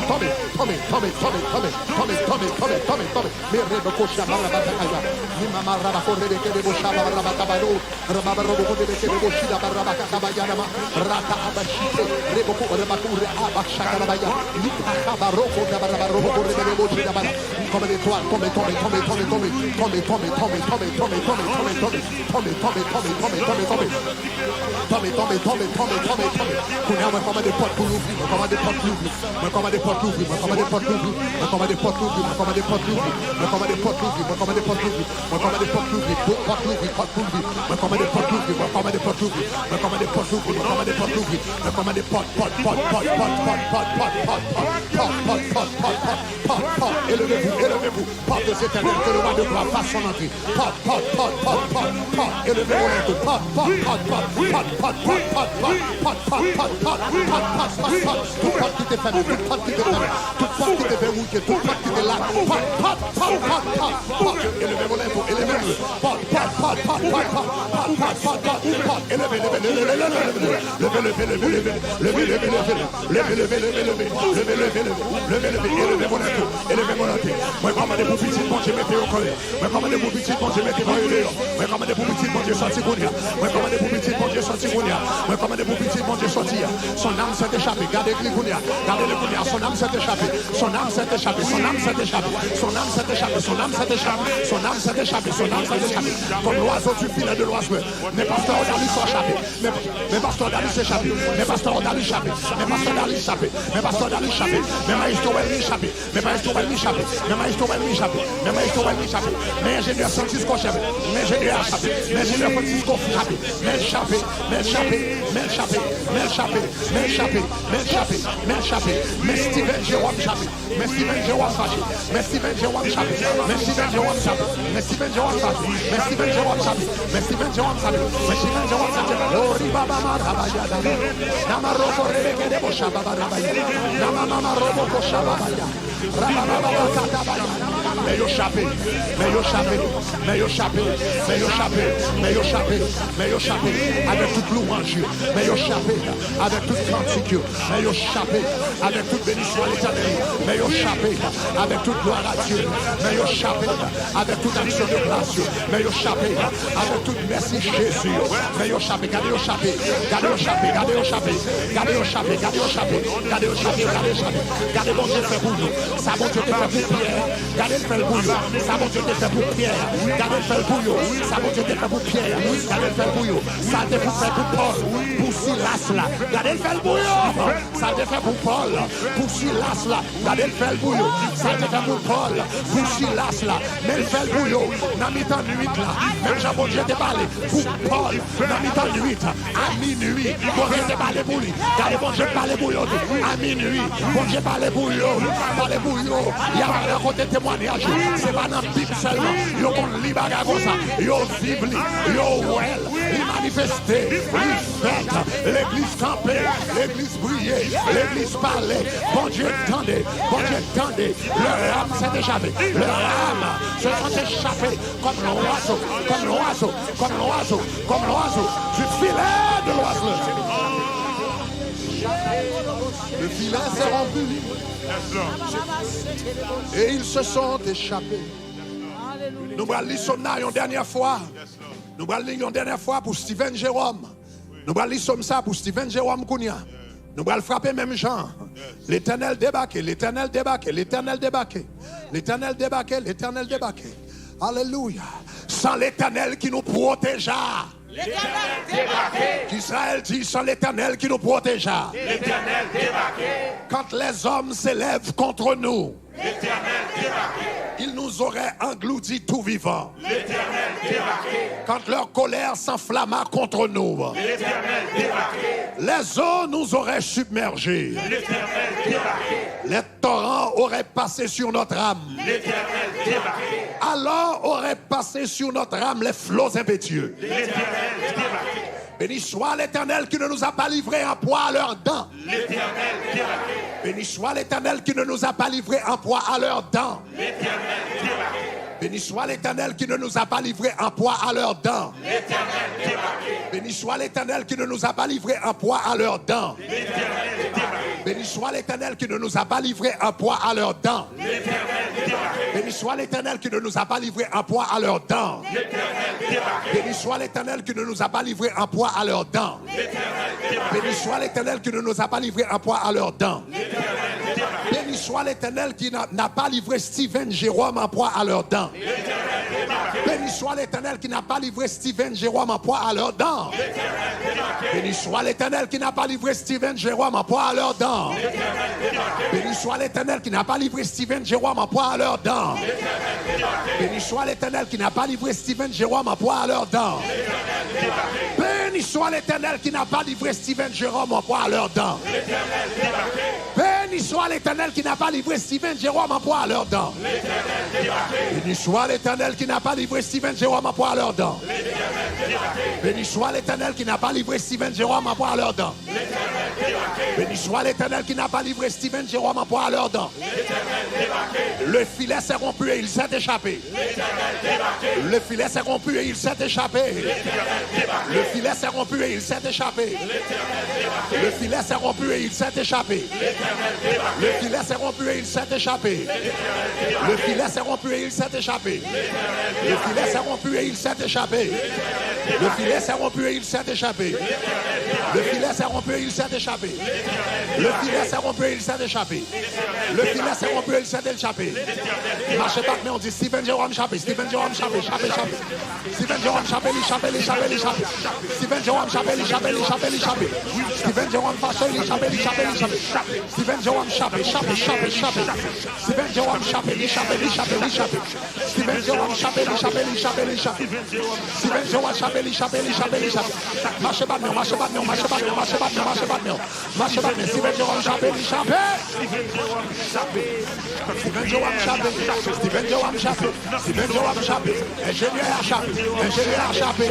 tombé, tombé, tombé, tombé, tombé, tombé, tombé, tombé, tombé. Mais rebe cocha barabakaya, ni mama rabako rebe kede bocha barabakabano, rabarobo rebe kede bochida barabakabaya nama, rata abashite, rebo ko rabako abashaka rabaya, ni kabaroko rabarobo rebe bochida bara. Comme des toiles, tombé, tombé, tombé, tombé, tombé, tombé, tombé, tombé, tombé, tombé, tombé, tombé, tombé, tombé, tombé, tombé, tombé, tombé, tombé. Tombé, tombé, tombé, tombé, tombé, tombé. Qu'on a vraiment des portes pour l'ouvrir, on commande des portes pour l'ouvrir, on commande des portes pour l'ouvrir, on commande des portes pour l'ouvrir, on commande des portes pour l'ouvrir, on commande des portes pour l'ouvrir, on commande des portes pour l'ouvrir, on commande des portes pour l'ouvrir, on commande des portes pour l'ouvrir, portes pour l'ouvrir, portes pour l'ouvrir, on commande des portes pour l'ouvrir, on commande des portes pour l'ouvrir, on commande des portes pour l'ouvrir, on commande des portes pour l'ouvrir, on commande des portes, portes, portes, portes, portes, portes, portes, portes, portes, portes, élevez-vous, élevez-vous, portes des éternels, que le roi de gloire fasse son entrée, portes, portes, portes, portes, portes, portes, élevez-vous les deux, portes, portes, portes, portes, portes, portes, portes, portes, toute porte qui t'est fermée, toute porte qui t'est fermée, toute porte qui t'est verrouillée, toute porte qui t'est là, élevez-vous les deux, élevez-vous, son âme s'est échappée, gardez le Gounia, gardez le Gounia, son âme s'est échappée, son âme s'est échappée, son âme s'est échappée, son âme s'est échappée, son âme s'est échappée, son âme s'est échappée, son âme s'est échappée, comme l'oiseau du filet de l'oiseau, mes pasteurs d'aller s'échapper, mes pasteurs d'aller s'échapper, mes pasteurs d'aller échapper, mes pasteurs d'aller échapper, mes pasteurs d'aller échapper, mes maestros d'aller échapper, mes maestros d'aller échapper, mes maestros d'aller échapper, mes maestros d'aller échapper, mes ingénieurs Francisco échapper, mes ingénieurs échapper, mes ingénieurs Francisco échapper, mes échapper, mes échapper, mes échapper, mes échapper, mes échapper, mes échapper, mes échapper, mes Steven Jérôme échapper, mes Steven Jérôme fâché, mes Steven Jérôme échapper, mes Steven Jérôme échapper, mes Steven Jérôme fâché, mes Steven Jérôme échapper, mes Steven Jérôme échapper, mes Steven Jérôme échapper, Lori Baba Marabaya, Nama Roko Rebeke de Boshaba Rabaya, Nama Mama Robo Koshaba Rabaya, Rababa Katabaya. Mais yo chapé, mais yo chapé, mais yo chapé, mais yo chapé, mais yo chapé, mais yo chapé, avec toute louange, mais yo chapé, avec toute cantique, mais yo chapé, avec toute bénédiction à l'éternel, mais yo chapé, avec toute gloire à Dieu, mais yo chapé, avec toute action de grâce, mais yo chapé, avec toute merci Jésus, mais yo chapé, gardez yo chapé, gardez yo chapé, gardez yo chapé, gardez yo chapé, gardez yo chapé, gardez yo chapé, gardez yo chapé, gardez bon Dieu fait pour nous, ça bon Dieu fait pour Pierre, gardez le fait pour nous, ça bon Dieu fait pour Pierre, gardez le fait pour nous, ça bon Dieu fait pour Pierre, gardez le fait pour nous, ça te fait pour Paul, pour Silas là, gardez le fait pour nous, ça te fait pour Paul, pour Silas là, gardez le fait pour nous, ça te fait pour Paul, pour Silas là, mais le fait pour nous, dans mi-temps nuit là, même Jean bon Dieu te parlé pour Paul, dans mi-temps nuit, à minuit, bon Dieu te parlé pour lui, gardez bon Dieu parler pour lui, à minuit, bon Dieu parler pour lui, parler pour lui, il y a un côté témoignage, c'est pas dans la Bible seulement, il y a un livre comme ça, il y a Bible, il y a well, il manifesté, il fait, l'église campée, l'église brillée, l'église parlait, bon Dieu tendait, leur âme s'est échappée, leur âme se sont échappées comme l'oiseau, comme l'oiseau, comme l'oiseau, comme l'oiseau, du filet de l'oiseau. Le filet s'est rompu. Et ils se sont échappés. Nous allons lire ça une dernière fois. Nous allons lire une dernière fois pour Steven Jérôme. Nous allons lire ça pour Steven Jérôme Kounia. Nous allons frapper même Jean. L'Éternel débarqué, l'Éternel débarqué, l'Éternel débarqué, l'Éternel débarqué, l'Éternel débarqué. Alléluia. Sans l'Éternel qui nous protégea. L'Éternel débarqué. Qu'Israël dit sans l'Éternel qui nous protégea. L'Éternel débarqué. Quand les hommes s'élèvent contre nous, l'Éternel débarqué. ils nous auraient engloutis tout vivant. L'Éternel débarqué. Quand leur colère s'enflamma contre nous, l'Éternel débarqué. les eaux nous auraient submergés. L'Éternel débarqué. Les torrents auraient passé sur notre âme. L'Éternel débarqué. Alors auraient passé sur notre âme les flots impétueux. L'Éternel débarqué. Béni soit l'Éternel qui ne nous a pas livrés en proie à leurs dents. L'Éternel débarqué. Béni soit l'Éternel qui ne nous a pas livrés en proie à leurs dents. L'Éternel débarqué. Béni soit l'Éternel qui ne nous a pas livrés en proie à leurs dents. L'Éternel débarqué. Béni soit l'Éternel qui ne nous a pas livrés en proie à leurs dents. L'Éternel débarqué. Béni soit l'Éternel qui ne nous a pas livrés en proie à leurs dents. L'Éternel débarqué. Béni soit l'Éternel qui ne nous a pas livrés en proie à leurs dents. L'Éternel débarqué. Béni soit l'Éternel qui ne nous a pas livrés en proie à leurs dents. L'Éternel débarqué. Béni soit l'Éternel qui ne nous a pas livrés en proie à leurs dents. L'Éternel débarqué. Béni soit l'Éternel qui n'a pas livré Steven Jérôme en proie à leurs dents. Béni soit l'Éternel qui n'a pas livré Steven Jérôme en proie à leurs dents. Béni soit l'Éternel qui n'a pas livré Steven Jérôme en proie à leurs dents. Béni soit l'Éternel qui n'a pas livré Steven Jérôme en proie à leurs dents. Béni soit l'Éternel qui n'a pas livré Steven Jérôme en proie à leurs dents. Béni soit l'Éternel qui n'a pas livré Steven Jérôme en proie à leurs dents. Béni soit l'Éternel qui n'a pas livré Steven Jérôme en proie à leurs dents. Béni soit l'Éternel qui n'a pas livré Steven Jérôme en proie à leurs dents. Béni soit l'Éternel qui n'a pas livré Steven Jérôme en proie à leurs dents. Béni soit l'Éternel qui n'a pas livré Steven Jérôme en proie à leurs dents. Le filet s'est rompu et il s'est échappé. Le filet s'est rompu et il s'est échappé. Le filet s'est rompu et il s'est échappé. Le filet s'est rompu et il s'est échappé. Le filet s'est rompu et il s'est échappé. Le filet s'est rompu et il s'est échappé. Le filet s'est rompu et il s'est échappé. Le filet s'est rompu et il s'est échappé. Le filet s'est rompu et il s'est échappé. Le filet s'est rompu et il s'est échappé. Le filet s'est rompu et il s'est échappé. Marchez pas, mais on dit Steven Jérôme chappé. Steven Jérôme chappé, chappé, chappé. Steven Jérôme chappé, il chappé, il chappé, il chappé. Steven Jérôme chappé, il chappé, il chappé, il chappé. Steven Jérôme fâché, il chappé, il chappé, il chappé. Steven Jérôme chappé, chappé, chappé, chappé. Steven Jérôme chappé, il chappé, il chappé, il chappé. Steven Jérôme chappé, il chappé, il chappé, il chappé. Steven Jérôme chappé, il chappé, il chappé, il chappé. Marchez pas, marchez pas, marchez pas, marchez pas, marchez pas, marchez pas. Steven Jérôme chappé, il chappé. Steven Jérôme chappé, Steven Jérôme chappé, Steven Jérôme chappé. Ingénieur chappé, ingénieur chappé,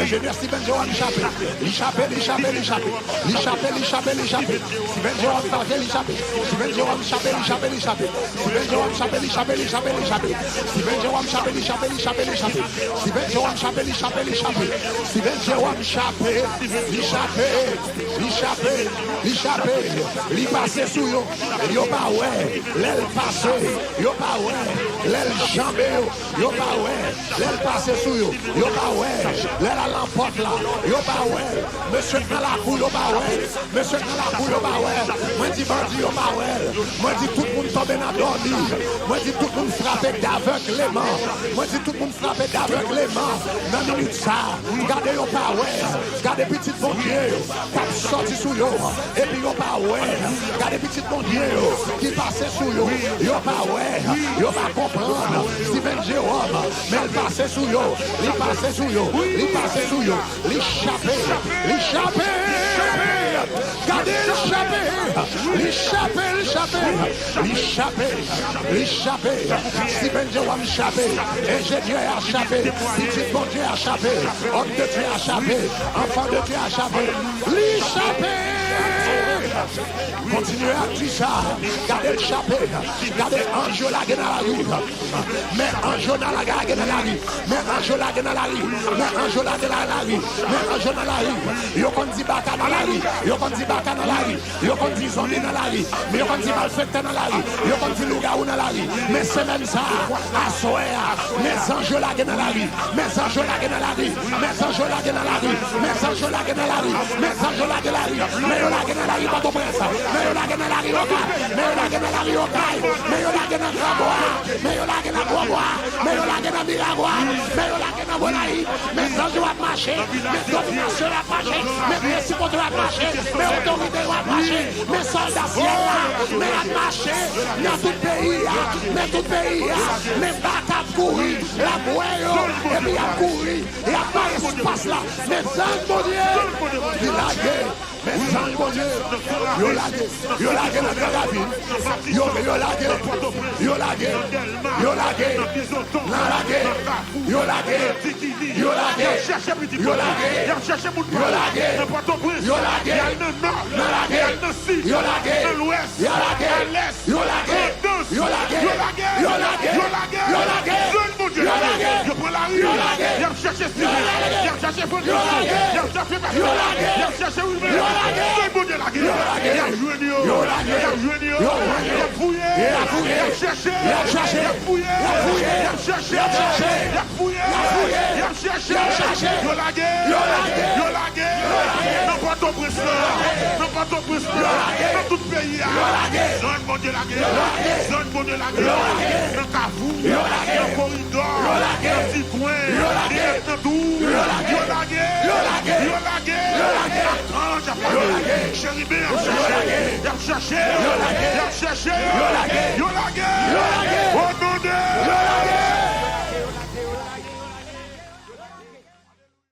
ingénieur Steven Jérôme chappé. Il chappé, il chappé, il chappé, il chappé, il chappé, il chappé. Steven Jérôme chappé, il chappé. Steven Jérôme chappé, il chappé, il chappé. Steven Jérôme chappé, il chappé, il chappé, il chappé. Steven Jérôme chappé, il chappé, il chappé, il chappé. Steven Jérôme chappé, il chappé, il chappé. Steven Jérôme chappé, il chappé, il chappé, il chappé. Il passé sous yo, yo pas ouais, l'aile passé, yo pas ouais, l'aile jambé yo pas ouais, l'aile passé sous yo pas ouais, l'aile à l'emporte là, yo pas ouais, monsieur dans la cour yo pas ouais, monsieur dans la cour yo pas ouais, moi dis bandit yo pas ouais, moi dis tout le monde tombe dans dormi, moi dis tout le monde frappé d'aveuglement, moi dis tout le monde frappé d'aveuglement, dans minute ça, regardez yo pas ouais, regardez petit bon Dieu, cap sorti sous yo, et puis yo pas ouais. Regardez petit bon Dieu qui passait sous yo, yo pas ouais, yo pas comprendre. Steven Jérôme, mais il passait sous yo, il passait sous yo, il passait sous yo, il chappé, il chappé. Regardez le chappé, il chappé, il chappé, il chappé, il chappé. Steven Jérôme chappé, ingénieur a chappé, petit bon Dieu a chappé, homme de Dieu a chappé, enfant de Dieu a chappé, il chappé. Continuez à dire ça. Gardez le chapeau. Gardez Ange la gueule dans la rue. Mais Ange dans la gueule dans la rue. Mais Ange la gueule dans la rue. Mais Ange la gueule dans la rue. Mais Ange dans la rue. Yo kon di baka dans la rue. Yo kon di baka dans la rue. Yo kon di zombie dans la rue. Mais yo kon di malfecté dans la rue. Yo kon di loup-garou dans la rue. Mais c'est même ça. À soir. Mais Ange la gueule dans la rue. Mais Ange la gueule dans la rue. Mais Ange la gueule dans la rue. Mais Ange la gueule dans la rue. Mais Ange la gueule dans la rue. Mais yo la gueule dans la rue. Mais yo la gueule dans la rue. Mais yo la gueule dans la rue. Mais yo la gueule dans Grand-Bois. Mais yo la gueule dans Grand-Bois. Mais yo la gueule dans Miragua. Mais yo la gueule dans Bonaï. Mais Ange va marcher. Mais domination va marcher. Mais principaux va marcher. Mais autorité va marcher. Mais soldats ciel là. Mais à marcher. Dans tout pays. Mais tout pays. Mais pas qu'à courir. La boue. Et puis à courir. Et à pas espace là. Mais Ange mon Dieu. Il a gueule. Mais Ange mon Dieu. Yo la gueule. Yo la gueule dans la ville. Yo la gueule. Yo la gueule. Yo la gueule. Dans la gueule. Yo la guerre. Tikini. Yo la guerre. Ils cherchent petit Yo la guerre. Ils cherchent mon Yo la guerre. Dans Port-au-Prince. Yo la Il y a guerre. le nord. Yo la Il y a guerre. le sud. Yo la guerre. Dans l'ouest. Yo la guerre. À l'est. Yo la guerre. En douce. Yo la guerre. Yo la guerre. Yo la guerre. Yo la guerre. Yo la guerre. Donne mon Dieu Yo la la guerre. guerre. Je prends la rue. Yo la guerre. Il a cherché Steve. Yo la guerre. Il a cherché Francis. Yo la guerre. Il a cherché Pascal. Yo la guerre. Il a cherché Wilmer. Yo la guerre. Donne mon Dieu la guerre. Yo la guerre. Il a joué Nio. Yo la guerre. Il a joué Nio. Yo la guerre. Il a fouillé. Il a fouillé. Il a cherché. Il a cherché. Il a fouillé. Il a fouillé. Il a cherché. Il a cherché. Il a fouillé. Il a fouillé. Il a cherché. Il a cherché. Yo la guerre. Yo la guerre. Yo la guerre. Non pas ton président. Non pas ton président. Dans tout pays. Donne mon Dieu la guerre. Donne mon Dieu la guerre. Dans Kavou. Dans Corridor. Dans petit coin. Dans tout. Yo la guerre. Yo la guerre. Quand j'ai Chéribé, il a cherché. Il a cherché. Il a cherché. Yo la guerre.